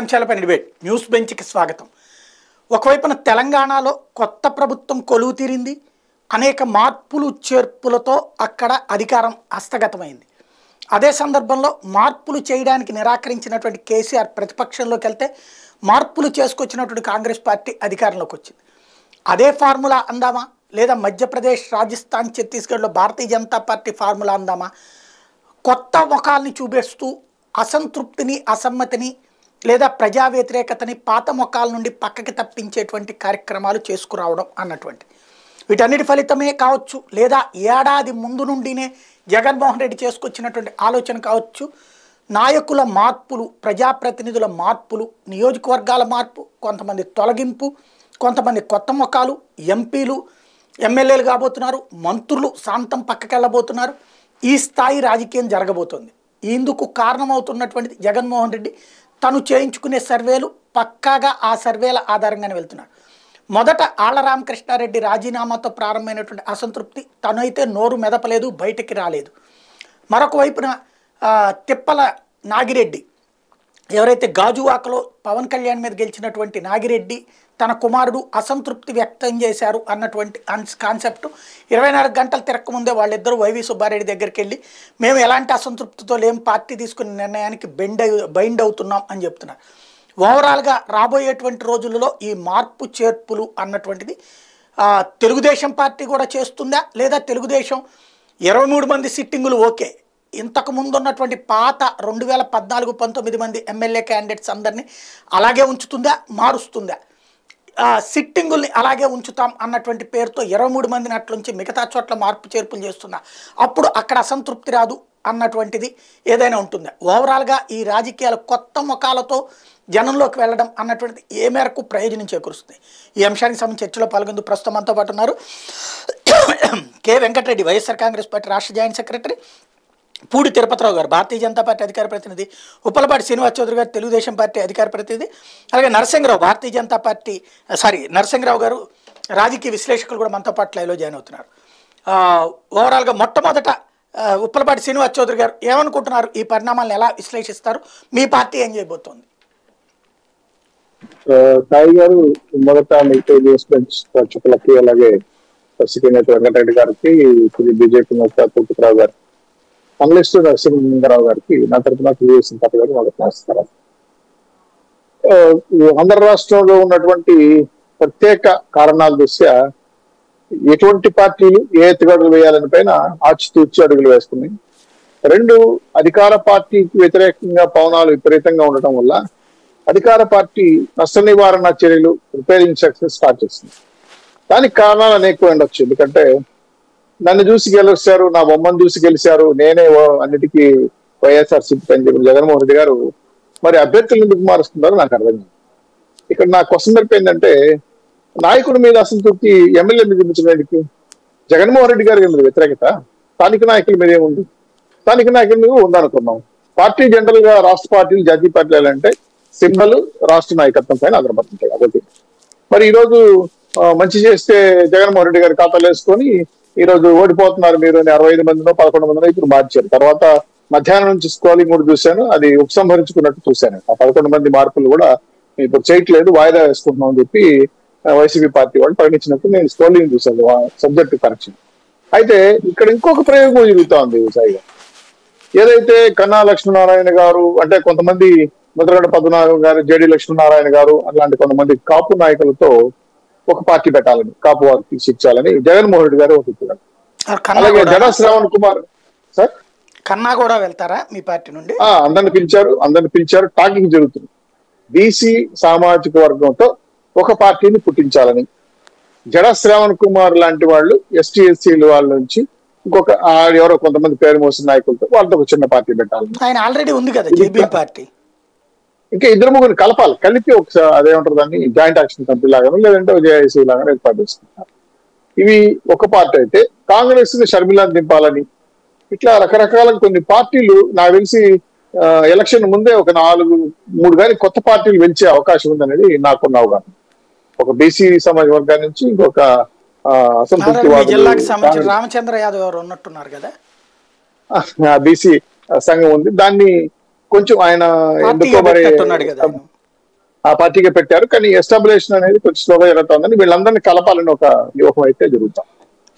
అంశాలపై debate news బెంచ్కి స్వాగతం. ఒకవైపున తెలంగాణలో కొత్త ప్రభుత్వం కొలువు తీరింది, అనేక మార్పులు చేర్పులతో అక్కడ అధికారం హస్తగతమైంది. అదే సందర్భంలో మార్పులు చేయడానికి నిరాకరించినటువంటి కేసీఆర్ ప్రతిపక్షంలోకి వెళ్తే మార్పులు చేసుకొచ్చినటువంటి కాంగ్రెస్ పార్టీ అధికారంలోకి వచ్చింది. అదే ఫార్ములా అందామా, లేదా మధ్యప్రదేశ్, రాజస్థాన్, ఛత్తీస్గఢ్లో భారతీయ జనతా పార్టీ ఫార్ములా అందామా? కొత్త ముఖాలని చూపిస్తూ అసంతృప్తిని, అసమ్మతిని లేదా ప్రజా వ్యతిరేకతని పాత ముఖాల నుండి పక్కకి తప్పించేటువంటి కార్యక్రమాలు చేసుకురావడం అన్నటువంటి వీటన్నిటి ఫలితమే కావచ్చు, లేదా ఏడాది ముందు నుండినే జగన్మోహన్ రెడ్డి చేసుకొచ్చినటువంటి ఆలోచన కావచ్చు. నాయకుల మార్పులు, ప్రజాప్రతినిధుల మార్పులు, నియోజకవర్గాల మార్పు, కొంతమంది తొలగింపు, కొంతమంది కొత్త ముఖాలు, ఎంపీలు ఎమ్మెల్యేలు కాబోతున్నారు, మంత్రులు శాంతం పక్కకి వెళ్ళబోతున్నారు. ఈ స్థాయి రాజకీయం జరగబోతోంది. ఇందుకు కారణమవుతున్నటువంటిది జగన్మోహన్ రెడ్డి తను చేయించుకునే సర్వేలు, పక్కాగా ఆ సర్వేల ఆధారంగానే వెళ్తున్నారు. మొదట ఆళ్ల రామకృష్ణారెడ్డి రాజీనామాతో ప్రారంభమైనటువంటి అసంతృప్తి తనైతే నోరు మెదపలేదు, బయటికి రాలేదు. మరొక వైపున తిప్పల నాగిరెడ్డి, ఎవరైతే గాజువాకలో పవన్ కళ్యాణ్ మీద గెలిచినటువంటి నాగిరెడ్డి తన కుమారుడు అసంతృప్తి వ్యక్తం చేశారు అన్నటువంటి కాన్సెప్ట్ 24 గంటలు తిరక్కముందే వాళ్ళిద్దరూ వైవి సుబ్బారెడ్డి దగ్గరికి వెళ్ళి మేము ఎలాంటి అసంతృప్తితో లేం, పార్టీ తీసుకునే నిర్ణయానికి బైండ్ అవుతున్నాం అని చెప్తున్నారు. ఓవరాల్గా రాబోయేటువంటి రోజులలో ఈ మార్పు చేర్పులు అన్నటువంటిది తెలుగుదేశం పార్టీ కూడా చేస్తుందా, లేదా తెలుగుదేశం 23 మంది సిట్టింగులు ఓకే, ఇంతకు ముందు ఉన్నటువంటి పాత 2014-19 మంది ఎమ్మెల్యే క్యాండిడేట్స్ అందరినీ అలాగే ఉంచుతుందా, మారుస్తుందా? సిట్టింగుల్ని అలాగే ఉంచుతాం అన్నటువంటి పేరుతో 23 మందిని అట్లుంచి మిగతా చోట్ల మార్పు చేర్పులు చేస్తున్నా అప్పుడు అక్కడ అసంతృప్తి రాదు అన్నటువంటిది ఏదైనా ఉంటుందా? ఓవరాల్గా ఈ రాజకీయాలు కొత్త ముఖాలతో జనంలోకి వెళ్ళడం అన్నటువంటిది ఏ మేరకు ప్రయోజనం చేకూరుస్తుంది? ఈ అంశానికి సంబంధించి చర్చలో పాల్గొందుకు ప్రస్తుతం మనతో పాటు ఉన్నారు కె వెంకటరెడ్డి, వైఎస్ఆర్ కాంగ్రెస్ పార్టీ రాష్ట్ర జాయింట్ సెక్రటరీ, పూడి తిరుపతిరావు గారు, భారతీయ జనతా పార్టీ అధికార ప్రతినిధి, ఉప్పలపాటి శ్రీనివాస్ చౌదరి గారు, తెలుగుదేశం పార్టీ అధికార ప్రతినిధి, అలాగే నరసింహరావు, భారతీయ జనతా పార్టీ నరసింహరావు గారు రాజకీయ విశ్లేషకులు కూడా మనతో పాటు లైవ్లో జాయిన్ అవుతున్నారు. ఓవరాల్గా మొట్టమొదట ఉప్పలపాటి శ్రీనివాస్ చౌదరి గారు ఏమనుకుంటున్నారు, ఈ పరిణామాలను ఎలా విశ్లేషిస్తారు, మీ పార్టీ ఏం చేయబోతోంది? సాయి గారు, మొదట మిగతా ప్రేక్షకులకి, అలాగే వెంకటరెడ్డి గారికి, బీజేపీ నేత తిరుపతిరావు గారు, అనలిస్ట్ నరసింహరావు గారికి నా తరఫున తెలుగుదేశం పార్టీ గారు మొదటి నమస్కారం. ఆంధ్ర రాష్ట్రంలో ఉన్నటువంటి ప్రత్యేక కారణాల దృష్ట్యా ఎటువంటి పార్టీలు ఏ ఎత్తుగడులు వేయాలని పైన ఆచితూచి అడుగులు వేస్తున్నాయి. రెండు, అధికార పార్టీకి వ్యతిరేకంగా పవనాలు విపరీతంగా ఉండటం వల్ల అధికార పార్టీ నష్ట నివారణ చర్యలు ఉపయోగించే స్టార్ట్ చేస్తుంది. దానికి కారణాలు అనేక ఉండొచ్చు. ఎందుకంటే నన్ను చూసి గెలిచారు, నా బొమ్మను చూసి గెలిచారు, నేనే అన్నిటికీ వైఎస్ఆర్సీపీ అని చెప్పి జగన్మోహన్ రెడ్డి గారు మరి అభ్యర్థులను ఎందుకు మారుస్తున్నారో నాకు అర్థం కాదు. ఇక్కడ నా క్వశ్చన్ మార్క్ ఏంటంటే, నాయకుడి మీద అసంతృప్తి ఎమ్మెల్యే మీద చూపించడానికి జగన్మోహన్ రెడ్డి గారికి మీద వ్యతిరేకత స్థానిక నాయకుల మీద ఏముంది? స్థానిక నాయకుల మీద ఉందనుకున్నాం. పార్టీ జనరల్ గా రాష్ట్ర పార్టీలు, జాతీయ పార్టీలు అంటే సింబల్ రాష్ట్ర నాయకత్వం పైన ఆధారపడుతుంటాయి. కాబట్టి మరి ఈరోజు మంచి చేస్తే జగన్మోహన్ రెడ్డి గారి ఖాతాలు వేసుకొని ఈరోజు ఓడిపోతున్నారు మీరు అని 65 మందినో 11 మందినో ఇప్పుడు మార్చారు. తర్వాత మధ్యాహ్నం నుంచి స్క్రోలింగ్ కూడా చూశాను, అది ఉపసంహరించుకున్నట్టు చూశాను. ఆ 11 మంది మార్పులు కూడా ఇప్పుడు చేయట్లేదు, వాయిదా వేసుకుంటున్నాం అని చెప్పి వైసీపీ పార్టీ వాళ్ళు ప్రకటించినట్టు నేను స్క్రోలింగ్ చూశాను, సబ్జెక్ట్ కరెక్షన్. అయితే ఇక్కడ ఇంకొక ప్రయోగం జరుగుతా ఉంది సాయిగా. ఏదైతే కన్నా లక్ష్మీనారాయణ గారు, అంటే కొంతమంది ముద్రగడ పద్మనాభం గారు, జేడి లక్ష్మీనారాయణ గారు అలాంటి కొంతమంది కాపు నాయకులతో ఒక పార్టీ పెట్టాలని, కాపు వారికి శిక్షాలని జగన్మోహన్ రెడ్డి గారు ఒప్పుకున్నారు. అలాగే జడా శ్రావణ్ కుమార్ సార్ కన్నా కూడా వెళ్తారా మీ పార్టీ నుండి? అందరిని పిలిచారు, టాకింగ్ జరుగుతుంది. బీసీ సామాజిక వర్గంతో ఒక పార్టీని పుట్టించాలని, జడా శ్రావణ్ కుమార్ లాంటి వాళ్ళు ఎస్టీ ఎస్సీల వాళ్ళ నుంచి ఇంకొక ఎవరో కొంతమంది పేరు మోసిన నాయకులతో వాళ్ళతో ఒక చిన్న పార్టీ పెట్టాలని. ఆయన ఆల్రెడీ ఉంది కదా జేబీ పార్టీ, ఇంకా 2-3 కలపాలి, కలిపి ఒకసారి అదేమంటారు దాన్ని జాయింట్ యాక్షన్ కమిటీ లాగానో లేదంటే జేఐసీ లాగానో ఏర్పాటు చేసుకుంటారు. ఇవి ఒక పార్టీ అయితే కాంగ్రెస్ ని షర్మిలాని దింపాలని, ఇట్లా రకరకాల కొన్ని పార్టీలు నాకు తెలిసి ఎలక్షన్ ముందే ఒక 3 కానీ కొత్త పార్టీలు వెలిచే అవకాశం ఉందనేది నాకున్న అవగాహన. ఒక బీసీ సమాజ వర్గాల నుంచి ఇంకొక అసంతృప్తి రామచంద్ర యాదవ్ ఎవరు ఉన్నట్టున్నారు కదా, బీసీ సంఘం ఉంది. దాన్ని కొంచెం ఆయన ఎందుకో మరి ఆ పార్టీకి పెట్టారు. కానీ ఎస్టాబ్లిషన్ అనేది కొంచెం స్లోగా జరుగుతుందని వీళ్ళందరినీ కలపాలని ఒక వ్యూహం అయితే జరుగుతాం.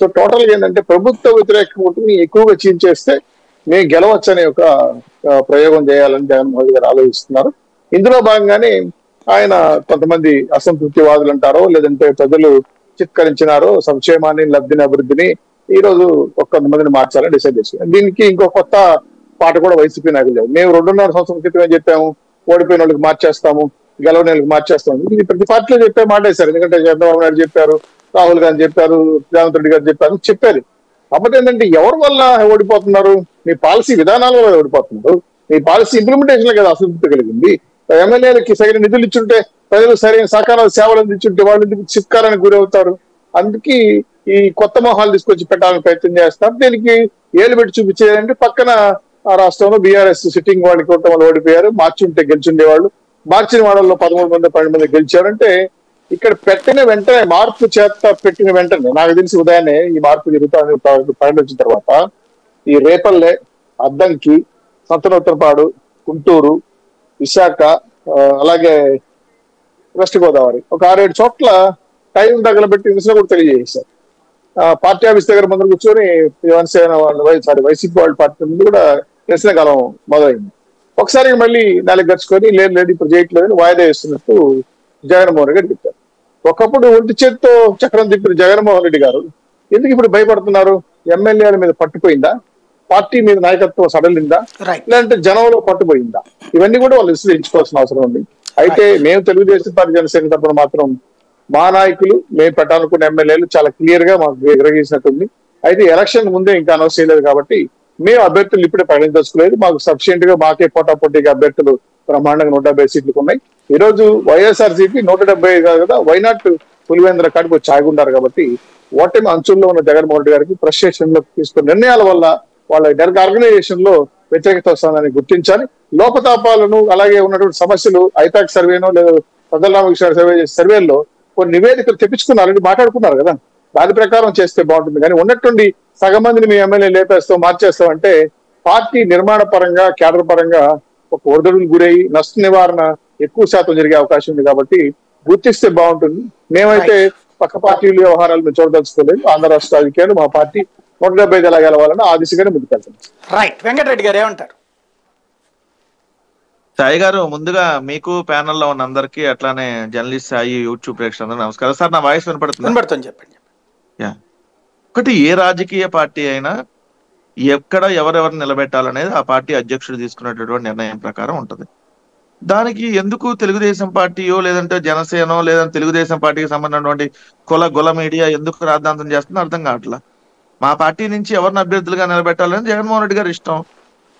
సో టోటల్ గా ఏంటంటే ప్రభుత్వ వ్యతిరేక ఓటుని ఎక్కువగా చీల్చేస్తే మేము గెలవచ్చు అనే ఒక ప్రయోగం చేయాలని జగన్మోహన్ రెడ్డి గారు ఆలోచిస్తున్నారు. ఇందులో భాగంగానే ఆయన కొంతమంది అసంతృప్తివాదులు అంటారో లేదంటే ప్రజలు చిత్కరించినారో సంక్షేమాన్ని లబ్ధిని అభివృద్ధిని ఈ రోజు కొంతమందిని మార్చాలని డిసైడ్ చేశారు. దీనికి ఇంకో కొత్త పాట కూడా వైసీపీ నాయకులు లేదు. మేము 2.5 సంవత్సరం క్రితం ఏం చెప్పాము, ఓడిపోయిన వాళ్ళకి మార్చేస్తాము, గెలవని వాళ్ళకి మార్చేస్తాము. ఇది ప్రతి పార్టీలో చెప్పే మాట సార్. ఎందుకంటే చంద్రబాబు నాయుడు చెప్పారు, రాహుల్ గాంధీ చెప్పారు, రేవంత్ రెడ్డి గారు చెప్పారు. కాకపోతే ఏంటంటే ఎవరి వల్ల ఓడిపోతున్నారు? మీ పాలసీ విధానాల వల్ల ఓడిపోతున్నారు. మీ పాలసీ ఇంప్లిమెంటేషన్ కదా అసంతృప్తి కలిగింది. ఎమ్మెల్యేలకి సరైన నిధులు ఇచ్చుంటే, ప్రజలు సరైన సహకార సేవలు అందించుంటే వాళ్ళు చిత్కారానికి గురవుతారు. అందుకే ఈ కొత్త మొహాలు తీసుకొచ్చి పెట్టాలని ప్రయత్నం చేస్తారు. దీనికి ఏలు పెట్టి చూపించేదంటే పక్కన ఆ రాష్ట్రంలో బీఆర్ఎస్ సిట్టింగ్ వాళ్ళకి వాళ్ళు ఓడిపోయారు, మార్చుంటే గెలిచుండేవాళ్ళు. మార్చిన వాళ్ళలో 13 మంది 12 మంది గెలిచారంటే ఇక్కడ పెట్టిన వెంటనే మార్పు చేత పెట్టిన వెంటనే నాకు తెలిసి ఉదయాన్నే ఈ మార్పు జరుగుతుంది ప్రకటించిన తర్వాత ఈ రేపల్లె, అద్దంకి, సంతనోత్తరపాడు, గుంటూరు, విశాఖ, అలాగే వెస్ట్ గోదావరి ఒక 6-7 చోట్ల టైం తగలబెట్టి నిరసన కూడా తెలియజేశారు. పార్టీ ఆఫీస్ దగ్గర ముందు కూర్చొని జనసేన వైసీపీ వాళ్ళ పార్టీ ముందు కూడా నిరసన కాలం మొదలైంది. ఒకసారి మళ్ళీ 4 గడుచుకొని లేదు ఇప్పుడు చేయట్లేదని వాయిదా వేస్తున్నట్టు జగన్మోహన్ రెడ్డి గారు చెప్పారు. ఒకప్పుడు ఒంటి చేత్తో చక్రం తిప్పిన జగన్మోహన్ రెడ్డి గారు ఎందుకు ఇప్పుడు భయపడుతున్నారు? ఎమ్మెల్యేల మీద పట్టుపోయిందా? పార్టీ మీద నాయకత్వం సడలిందా? లేదంటే జనంలో పట్టుపోయిందా? ఇవన్నీ కూడా వాళ్ళు విశ్లేషించుకోవాల్సిన అవసరం ఉంది. అయితే మేము తెలుగుదేశం పార్టీ జనసేన తరపున మాత్రం మా నాయకులు మేము పెట్టాలనుకున్న ఎమ్మెల్యేలు చాలా క్లియర్ గా మాకు విరగీసినట్టుంది. అయితే ఎలక్షన్ ముందే ఇంకా అనౌన్స్ చేయలేదు కాబట్టి మేము అభ్యర్థులు ఇప్పుడే ప్రకటించలేదు. మాకు సఫిషియెంట్ గా మాకే పోటాపోటీగా అభ్యర్థులు బ్రహ్మాండంగా 170 సీట్లకు ఉన్నాయి. ఈ రోజు వైఎస్ఆర్సీపీ 170 కాదు కదా, వైనాట్ పులివేంద్ర కాడికి వచ్చి ఆగుంటారు. కాబట్టి ఓటమి అంచుల్లో ఉన్న జగన్మోహన్ రెడ్డి గారికి ఫ్రస్ట్రేషన్ లో తీసుకున్న నిర్ణయాల వల్ల వాళ్ళ ఆర్గనైజేషన్ లో వ్యతిరేకత వస్తుందని గుర్తించాలి. లోపతాపాలను అలాగే ఉన్నటువంటి సమస్యలు ఐపాక్ సర్వేనో లేదా ప్రజల రామకృష్ణ సర్వేలో కొన్ని నివేదికలు తెప్పించుకున్నారు, మాట్లాడుకున్నారు కదా, దాని ప్రకారం చేస్తే బాగుంటుంది. కానీ ఉన్నట్టుండి సగం మందిని మీ ఎమ్మెల్యే లేపేస్తాం మార్చేస్తాం అంటే పార్టీ నిర్మాణ పరంగా కేడర్ పరంగా ఒక ఒడిదుడుకు గురయ్యి నష్ట నివారణ ఎక్కువ శాతం జరిగే అవకాశం ఉంది. కాబట్టి గుర్తిస్తే బాగుంటుంది. మేమైతే పక్క పార్టీల వ్యవహారాలు మేము చూడదలుచుకోలేదు. ఆంధ్ర రాష్ట్ర రాజకీయాలు మా పార్టీ 170 ఎలా గెలవాలని ఆ దిశగానే ముందుకెళ్తాం. రైట్. వెంకటరెడ్డి గారు ఏమంటారు? సాయి గారు, ముందుగా మీకు ప్యానెల్లో ఉన్న అందరికీ అట్లానే జర్నలిస్ట్ సాయి యూట్యూబ్ ప్రేక్షకులందరూ నమస్కారం. సార్ నా వాయిస్ వినపడుతుంది? చెప్పండి. ఒకటి, ఏ రాజకీయ పార్టీ అయినా ఎక్కడ ఎవరెవరు నిలబెట్టాలనేది ఆ పార్టీ అధ్యక్షుడు తీసుకునేటటువంటి నిర్ణయం ప్రకారం ఉంటుంది. దానికి ఎందుకు తెలుగుదేశం పార్టీయో లేదంటే జనసేనో లేదంటే తెలుగుదేశం పార్టీకి సంబంధించినటువంటి గుల మీడియా ఎందుకు రాద్ధాంతం చేస్తుందో అర్థం కావట్లా. మా పార్టీ నుంచి ఎవరిని అభ్యర్థులుగా నిలబెట్టాలని జగన్మోహన్ రెడ్డి గారు ఇష్టం.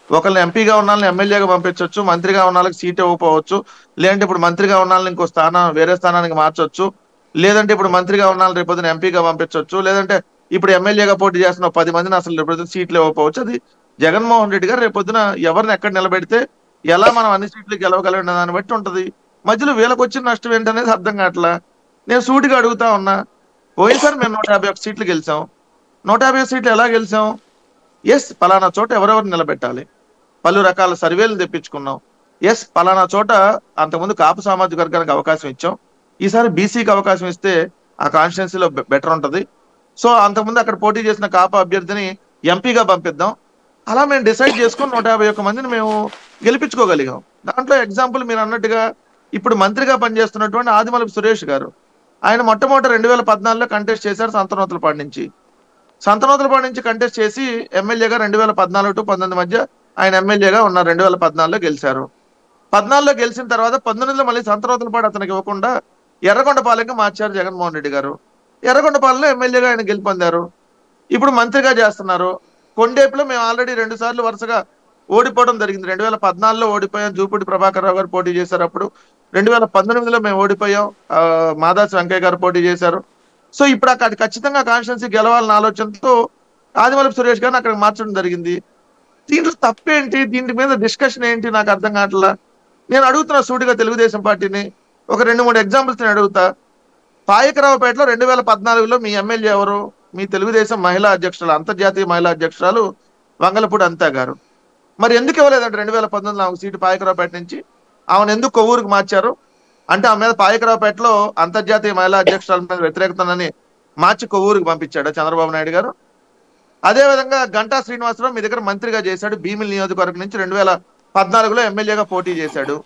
ఒకళ్ళని ఎంపీగా ఉన్నాళ్ళని ఎమ్మెల్యేగా పంపించవచ్చు, మంత్రిగా ఉన్న వాళ్ళకి సీట్ ఇవ్వకపోవచ్చు, లేదంటే ఇప్పుడు మంత్రిగా ఉన్న వాళ్ళని ఇంకో వేరే స్థానానికి మార్చొచ్చు, లేదంటే ఇప్పుడు మంత్రిగా ఉన్న వాళ్ళని రేపొద్దున ఎంపీగా పంపించవచ్చు, లేదంటే ఇప్పుడు ఎమ్మెల్యేగా పోటీ చేస్తున్న 10 మందిని అసలు రేపొద్దున సీట్లు ఇవ్వకపోవచ్చు. అది జగన్మోహన్ రెడ్డి గారు రేపొద్దున ఎవరిని ఎక్కడ నిలబెడితే ఎలా మనం అన్ని సీట్లు గెలవగలిగిన దాన్ని బట్టి ఉంటది. మధ్యలో వీళ్ళకి వచ్చిన నష్టం ఏంటనేది అర్థం కావట్లా. నేను సూటిగా అడుగుతా ఉన్నా, పోయినసారి మేము 151 సీట్లు గెలిచాం. 150 సీట్లు ఎలా గెలిచాం? ఎస్, పలానా చోట ఎవరెవరు నిలబెట్టాలి, పలు రకాల సర్వేలు తెప్పించుకున్నాం. ఎస్, పలానా చోట అంతకుముందు కాపు సామాజిక వర్గానికి అవకాశం ఇచ్చాం, ఈసారి బీసీకి అవకాశం ఇస్తే ఆ కాన్స్టిట్యున్సీలో బెటర్ ఉంటది. సో అంతకుముందు అక్కడ పోటీ చేసిన కాపు అభ్యర్థిని ఎంపీగా పంపిద్దాం. అలా మేము డిసైడ్ చేసుకుని 151 మందిని మేము గెలిపించుకోగలిగాం. దాంట్లో ఎగ్జాంపుల్ మీరు అన్నట్టుగా ఇప్పుడు మంత్రిగా పనిచేస్తున్నటువంటి ఆదిమలపు సురేష్ గారు, ఆయన మొట్టమొదటి 2014లో కంటెస్ట్ చేశారు సంతనోతులపాడు నుంచి. సంతనోతులపాడు నుంచి కంటెస్ట్ చేసి ఎమ్మెల్యేగా 2014 to 19 మధ్య ఆయన ఎమ్మెల్యేగా ఉన్నారు. 2014లో గెలిచారు. 14లో గెలిచిన తర్వాత 19లో మళ్ళీ సంతనోతులపాడు అతనికి ఇవ్వకుండా ఎర్రగొండపాలెంగా మార్చారు జగన్మోహన్ రెడ్డి గారు. ఎర్రగొండపాలెంలో ఎమ్మెల్యేగా ఆయన గెలుపొందారు. ఇప్పుడు మంత్రిగా చేస్తున్నారు. కొండేపులో మేము ఆల్రెడీ 2 సార్లు వరుసగా ఓడిపోవడం జరిగింది. 2014లో ఓడిపోయాం, జూపూడి ప్రభాకర్ రావు గారు పోటీ చేశారు. అప్పుడు 2019లో మేము ఓడిపోయాం, మాదాసి వెంకయ్య గారు పోటీ చేశారు. సో ఇప్పుడు అక్కడ ఖచ్చితంగా కాన్స్టిట్యున్సీ గెలవాలన్న ఆలోచనతో ఆదిమలపు సురేష్ గారిని అక్కడికి మార్చడం జరిగింది. దీంట్లో తప్పేంటి? దీని మీద డిస్కషన్ ఏంటి? నాకు అర్థం కావట్లా. నేను అడుగుతున్నా సూటిగా తెలుగుదేశం పార్టీని ఒక 2-3 ఎగ్జాంపుల్స్ నేను అడుగుతా. పాయకరావుపేటలో 2014లో మీ ఎమ్మెల్యే ఎవరు? మీ తెలుగుదేశం మహిళా అధ్యక్షురాలు, అంతర్జాతీయ మహిళా అధ్యక్షురాలు వంగలపూడి అనిత గారు. మరి ఎందుకు ఇవ్వలేదంటే 2019లో ఆమెకు సీటు పాయకరావుపేట నుంచి? ఆమెను ఎందుకు కొవ్వూరుకు మార్చారు? అంటే ఆ మీద పాయకరావుపేటలో అంతర్జాతీయ మహిళా అధ్యక్షురాల మీద వ్యతిరేకతనని మార్చి కొవ్వూరుకి పంపించాడు చంద్రబాబు నాయుడు గారు. అదే విధంగా గంటా శ్రీనివాసరావు మీ దగ్గర మంత్రిగా చేశాడు, భీమిలి నియోజకవర్గం నుంచి 2014లో ఎమ్మెల్యేగా పోటీ చేశాడు.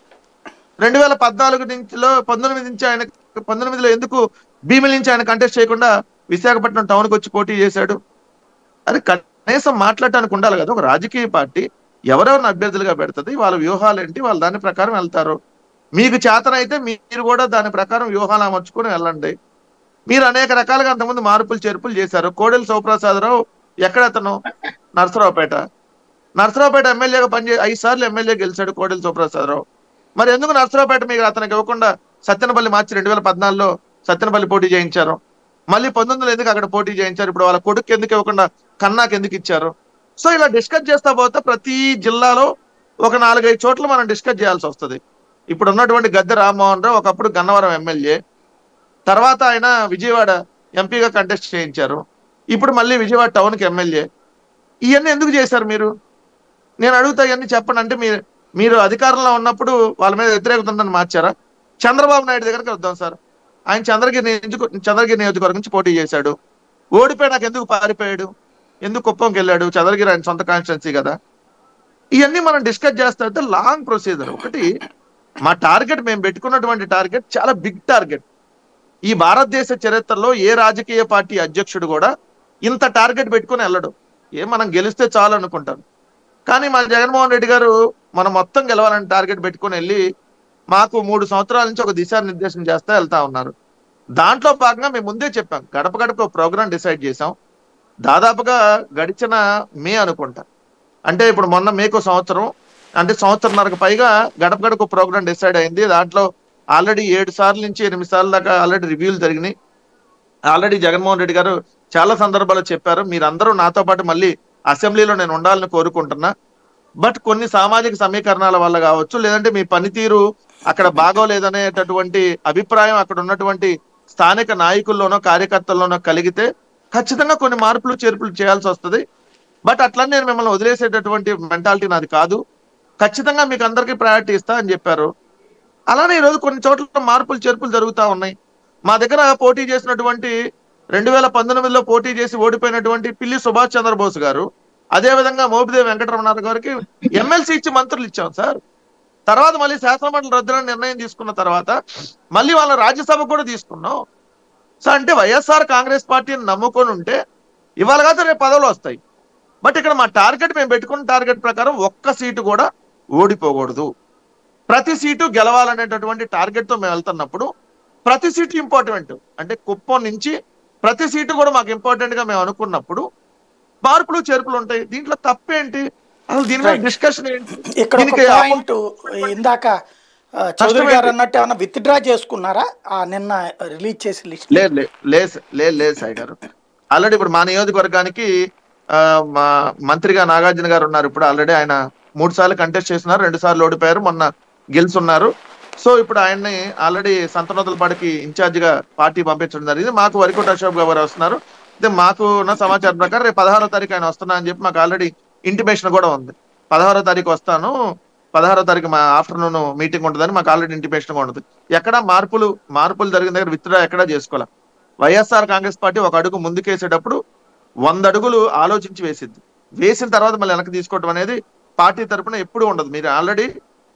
2014 నుంచిలో 19 నుంచి ఆయన 19లో ఎందుకు భీమిలి నుంచి ఆయన కంటెస్ట్ చేయకుండా విశాఖపట్నం టౌన్కి వచ్చి పోటీ చేశాడు? అది కనీసం మాట్లాడటానికి ఉండాలి కదా. ఒక రాజకీయ పార్టీ ఎవరెవరిని అభ్యర్థులుగా పెడుతుంది, వాళ్ళ వ్యూహాలు ఏంటి, వాళ్ళు దాని ప్రకారం వెళ్తారు. మీకు చేతనైతే మీరు కూడా దాని ప్రకారం వ్యూహాలు అమర్చుకొని వెళ్ళండి. మీరు అనేక రకాలుగా అంతకుముందు మార్పులు చేర్పులు చేశారు. కోడెల శివప్రసాదరావు ఎక్కడతను? నర్సరావుపేట ఎమ్మెల్యేగా 5 సార్లు ఎమ్మెల్యే గెలిచాడు కోడెల శివప్రసాదరావు. మరి ఎందుకు నర్సరావుపేట మీరు అతనికి ఇవ్వకుండా సత్తెనపల్లి మార్చి 2014లో సత్తెనపల్లి పోటీ చేయించారు? మళ్ళీ 19లో ఎందుకు అక్కడ పోటీ చేయించారు? ఇప్పుడు వాళ్ళ కొడుకు ఎందుకు ఇవ్వకుండా కన్నాకి ఎందుకు ఇచ్చారు? సో ఇలా డిస్కస్ చేస్తా పోతే ప్రతి జిల్లాలో ఒక 4-5 చోట్ల మనం డిస్కస్ చేయాల్సి వస్తుంది. ఇప్పుడు ఉన్నటువంటి గద్దె రామ్మోహన్ రావు ఒకప్పుడు గన్నవరం ఎమ్మెల్యే, తర్వాత ఆయన విజయవాడ ఎంపీగా కంటెస్ట్ చేయించారు, ఇప్పుడు మళ్ళీ విజయవాడ టౌన్కి ఎమ్మెల్యే. ఇవన్నీ ఎందుకు చేశారు మీరు? నేను అడుగుతా, ఇవన్నీ చెప్పండి. అంటే మీరు అధికారంలో ఉన్నప్పుడు వాళ్ళ మీద వ్యతిరేకత ఉందని మార్చారా? చంద్రబాబు నాయుడు దగ్గరికి వద్దాం సార్. ఆయన చంద్రగిరి నియోజకవర్గం నుంచి పోటీ చేశాడు, ఓడిపోయి నాకు ఎందుకు పారిపోయాడు, ఎందుకు కుప్పంకి వెళ్ళాడు? చంద్రగిరి ఆయన సొంత కాన్స్టిట్యున్సీ కదా. ఇవన్నీ మనం డిస్కస్ చేస్తే లాంగ్ ప్రొసీజర్. ఒకటి, మా టార్గెట్, మేము పెట్టుకున్నటువంటి టార్గెట్ చాలా బిగ్ టార్గెట్. ఈ భారతదేశ చరిత్రలో ఏ రాజకీయ పార్టీ అధ్యక్షుడు కూడా ఇంత టార్గెట్ పెట్టుకుని వెళ్ళడు. మనం గెలిస్తే చాలు అనుకుంటారు. కానీ మా జగన్మోహన్ రెడ్డి గారు మనం మొత్తం గెలవాలని టార్గెట్ పెట్టుకుని వెళ్ళి మాకు 3 సంవత్సరాల నుంచి ఒక దిశానిర్దేశం చేస్తా వెళ్తా ఉన్నారు. దాంట్లో భాగంగా మేము ముందే చెప్పాం, గడప గడప ప్రోగ్రామ్ డిసైడ్ చేసాం. దాదాపుగా గడిచిన మే అనుకుంటా, అంటే ఇప్పుడు మొన్న మేకు సంవత్సరం, అంటే సంవత్సరంన్నరకు పైగా గడప గడప ప్రోగ్రామ్ డిసైడ్ అయింది. దాంట్లో ఆల్రెడీ 7 సార్లు నుంచి 8 సార్లు దాకా ఆల్రెడీ రివ్యూలు జరిగినాయి. ఆల్రెడీ జగన్మోహన్ రెడ్డి గారు చాలా సందర్భాల్లో చెప్పారు, మీరందరూ నాతో పాటు మళ్ళీ అసెంబ్లీలో నేను ఉండాలని కోరుకుంటున్నా, బట్ కొన్ని సామాజిక సమీకరణాల వల్ల కావచ్చు, లేదంటే మీ పనితీరు అక్కడ బాగోలేదనేటటువంటి అభిప్రాయం అక్కడ ఉన్నటువంటి స్థానిక నాయకుల్లోనో కార్యకర్తల్లోనో కలిగితే ఖచ్చితంగా కొన్ని మార్పులు చేర్పులు చేయాల్సి వస్తుంది. బట్ అట్లా నేను మిమ్మల్ని వదిలేసేటటువంటి మెంటాలిటీ నాది కాదు, ఖచ్చితంగా మీకు అందరికీ ప్రయారిటీ ఇస్తా అని చెప్పారు. అలానే ఈరోజు కొన్ని చోట్ల మార్పులు చేర్పులు జరుగుతూ ఉన్నాయి. మా దగ్గర పోటీ చేసినటువంటి 2019లో పోటీ చేసి ఓడిపోయినటువంటి పిల్లి సుభాష్ చంద్రబోస్ గారు, అదేవిధంగా మోపిదేవి వెంకటరమణ గారికి ఎమ్మెల్సీ ఇచ్చి మంత్రులు ఇచ్చాం సార్. తర్వాత మళ్ళీ శాసనమండలి రద్దులని నిర్ణయం తీసుకున్న తర్వాత మళ్ళీ వాళ్ళ రాజ్యసభ కూడా తీసుకున్నాం. సో అంటే వైఎస్ఆర్ కాంగ్రెస్ పార్టీని నమ్ముకొని ఉంటే ఇవాళ కాదు రేపు పదవులు వస్తాయి. బట్ ఇక్కడ మా టార్గెట్, మేము పెట్టుకున్న టార్గెట్ ప్రకారం ఒక్క సీటు కూడా ఓడిపోకూడదు, ప్రతి సీటు గెలవాలనేటటువంటి టార్గెట్తో మేము వెళ్తున్నప్పుడు ప్రతి సీటు ఇంపార్టెంట్. అంటే కుప్పం నుంచి ప్రతి సీటు కూడా మాకు ఇంపార్టెంట్ గా మేము అనుకున్నప్పుడు మార్పులు చేర్పులు ఉంటాయి. దీంట్లో తప్పేంటి? అసలు దీని మీద డిస్కషన్ ఏంటి? ఇక్కడ ఒక పాయింట్, ఇందాక చౌదరి గారు అన్నట్టు ఏమన్నా విత్డ్రా చేసుకున్నారా నిన్న రిలీజ్ చేసి లిస్ట్? లేదు సాయి గారు. ఆల్రెడీ ఇప్పుడు మా నియోజకవర్గానికి మా మంత్రిగా నాగార్జున గారు ఉన్నారు. ఇప్పుడు ఆల్రెడీ ఆయన 3 సార్లు కంటెస్ట్ చేస్తున్నారు, 2 సార్లు ఓడిపోయారు, మొన్న గెలుచున్నారు. సో ఇప్పుడు ఆయన్ని ఆల్రెడీ సంతనోదలపాడికి ఇన్ఛార్జ్ గా పార్టీ పంపించడం జరిగింది. మాకు వరికోట అశోక్ గారు వస్తున్నారు. అయితే మాకు ఉన్న సమాచారం ప్రకారం రేపు 16వ తారీఖు ఆయన వస్తున్నా అని చెప్పి మాకు ఆల్రెడీ ఇంటిమేషన్ కూడా ఉంది. 16వ తారీఖు వస్తాను, 16వ తారీఖు మా ఆఫ్టర్నూన్ మీటింగ్ ఉంటుందని మాకు ఆల్రెడీ ఇంటిమేషన్ కూడా ఉంటుంది. ఎక్కడ మార్పులు జరిగిన దగ్గర విత్డ్రా ఎక్కడా చేసుకోవాలి. వైఎస్ఆర్ కాంగ్రెస్ పార్టీ ఒక అడుగు ముందుకేసేటప్పుడు 100 అడుగులు ఆలోచించి వేసిన తర్వాత మళ్ళీ వెనక్కి తీసుకోవడం అనేది పార్టీ తరఫున ఎప్పుడు ఉండదు. మీరు ఆల్రెడీ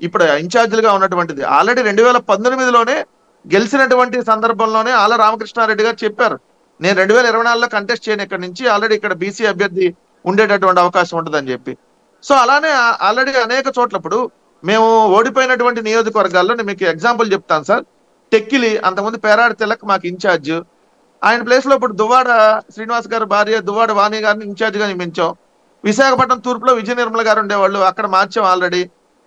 ఇప్పుడు ఇన్ఛార్జీలుగా ఉన్నటువంటిది ఆల్రెడీ 2019లోనే గెలిచినటువంటి సందర్భంలోనే ఆల రామకృష్ణారెడ్డి గారు చెప్పారు, నేను 2024లో కంటెస్ట్ చేయను, ఇక్కడ నుంచి ఆల్రెడీ ఇక్కడ బీసీ అభ్యర్థి ఉండేటటువంటి అవకాశం ఉంటుందని చెప్పి. సో అలానే ఆల్రెడీ అనేక చోట్ల ఇప్పుడు మేము ఓడిపోయినటువంటి నియోజకవర్గాల్లో నేను మీకు ఎగ్జాంపుల్ చెప్తాను సార్. టెక్కిలి అంతకుముందు పేరాడి తిలక్ మాకు ఇన్ఛార్జ్, ఆయన ప్లేస్ లో ఇప్పుడు దువ్వాడ శ్రీనివాస్ గారు భార్య దువ్వాడ వాణి గారిని ఇన్ఛార్జ్ గా నియమించాం. విశాఖపట్నం తూర్పులో విజయ నిర్మల గారు ఉండేవాళ్ళు, అక్కడ మార్చాం ఆల్రెడీ.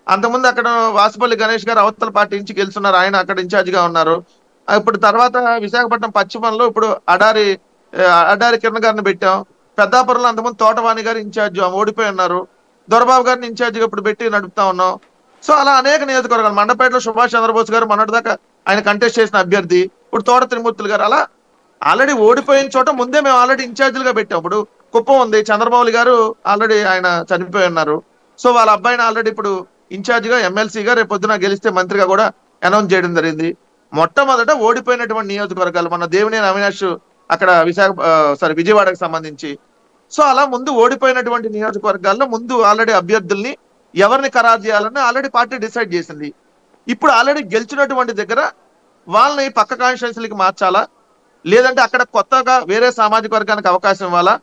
అంతకుముందు అక్కడ వాసుపల్లి గణేష్ గారు అవతల పార్టీ నుంచి గెలుస్తున్నారు, ఆయన అక్కడ ఇన్ఛార్జ్ గా ఉన్నారు. ఇప్పుడు తర్వాత విశాఖపట్నం పశ్చిమంలో ఇప్పుడు అడారి కిరణ్ గారిని పెట్టాం. పెద్దాపురంలో అంతకుముందు తోటవాణి గారు ఇన్ఛార్జ్, ఓడిపోయి ఉన్నారు. దొరబాబు గారిని ఇన్ఛార్జిగా ఇప్పుడు పెట్టి నడుపుతా ఉన్నాం. సో అలా అనేక నియోజకవర్గాలు, మండపేటలో సుభాష్ చంద్రబోస్ గారు మొన్నటిదాకా ఆయన కంటెస్ట్ చేసిన అభ్యర్థి, ఇప్పుడు తోట త్రిమూర్తులు గారు, అలా ఆల్రెడీ ఓడిపోయిన చోట ముందే మేము ఆల్రెడీ ఇన్ఛార్జీలుగా పెట్టాం. ఇప్పుడు కుప్పం ఉంది, చంద్రబాబు గారు ఆల్రెడీ ఆయన చనిపోయి ఉన్నారు. సో వాళ్ళ అబ్బాయిని ఆల్రెడీ ఇప్పుడు ఇన్ఛార్జిగా ఎమ్మెల్సీగా రేపు పొద్దున గెలిస్తే మంత్రిగా కూడా అనౌన్స్ చేయడం జరిగింది. మొట్టమొదట ఓడిపోయినటువంటి నియోజకవర్గాలు మన దేవినేని అవినాష్ అక్కడ విజయవాడకు సంబంధించి. సో అలా ముందు ఓడిపోయినటువంటి నియోజకవర్గాల్లో ముందు ఆల్రెడీ అభ్యర్థుల్ని ఎవరిని ఖరారు చేయాలని ఆల్రెడీ పార్టీ డిసైడ్ చేసింది. ఇప్పుడు ఆల్రెడీ గెలిచినటువంటి దగ్గర వాళ్ళని పక్క కాన్స్టిట్యున్సీలకి మార్చాలా, లేదంటే అక్కడ కొత్తగా వేరే సామాజిక వర్గానికి అవకాశం ఇవ్వాలా,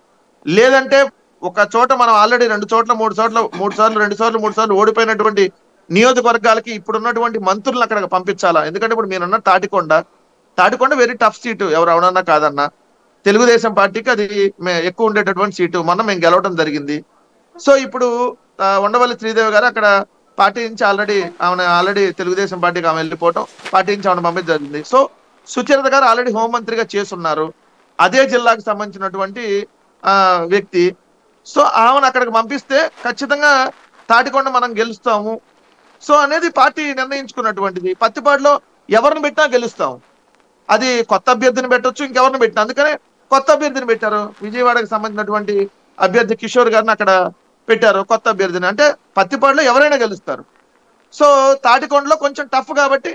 లేదంటే ఒక చోట మనం ఆల్రెడీ 2 చోట్ల 3 సార్లు ఓడిపోయినటువంటి నియోజకవర్గాలకి ఇప్పుడున్నటువంటి మంత్రులను అక్కడ పంపించాలా. ఎందుకంటే ఇప్పుడు మీరున్న తాటికొండ వెరీ టఫ్ సీటు, ఎవరు అవునన్నా కాదన్నా తెలుగుదేశం పార్టీకి అది ఎక్కువ ఉండేటటువంటి సీటు, మొన్న మేము గెలవడం జరిగింది. సో ఇప్పుడు ఉండవల్లి శ్రీదేవి గారు అక్కడ పార్టీ నుంచి ఆల్రెడీ తెలుగుదేశం పార్టీకి ఆమె వెళ్ళిపోవటం, పార్టీ నుంచి ఆమెను పంపించడం జరిగింది. సో సుచరిత గారు ఆల్రెడీ హోంమంత్రిగా చేస్తున్నారు, అదే జిల్లాకు సంబంధించినటువంటి వ్యక్తి. సో ఆమెను అక్కడికి పంపిస్తే ఖచ్చితంగా తాటికొండ మనం గెలుస్తాము సో అనేది పార్టీ నిర్ణయించుకున్నటువంటిది. పత్తిపాడులో ఎవరిని పెట్టినా గెలుస్తాం, అది కొత్త అభ్యర్థిని పెట్టొచ్చు, ఇంకెవరిని పెట్టినా. అందుకనే కొత్త అభ్యర్థిని పెట్టారు, విజయవాడకు సంబంధించినటువంటి అభ్యర్థి కిషోర్ గారిని అక్కడ పెట్టారు కొత్త అభ్యర్థిని. అంటే పత్తిపాడులో ఎవరైనా గెలుస్తారు. సో తాటికొండలో కొంచెం టఫ్ కాబట్టి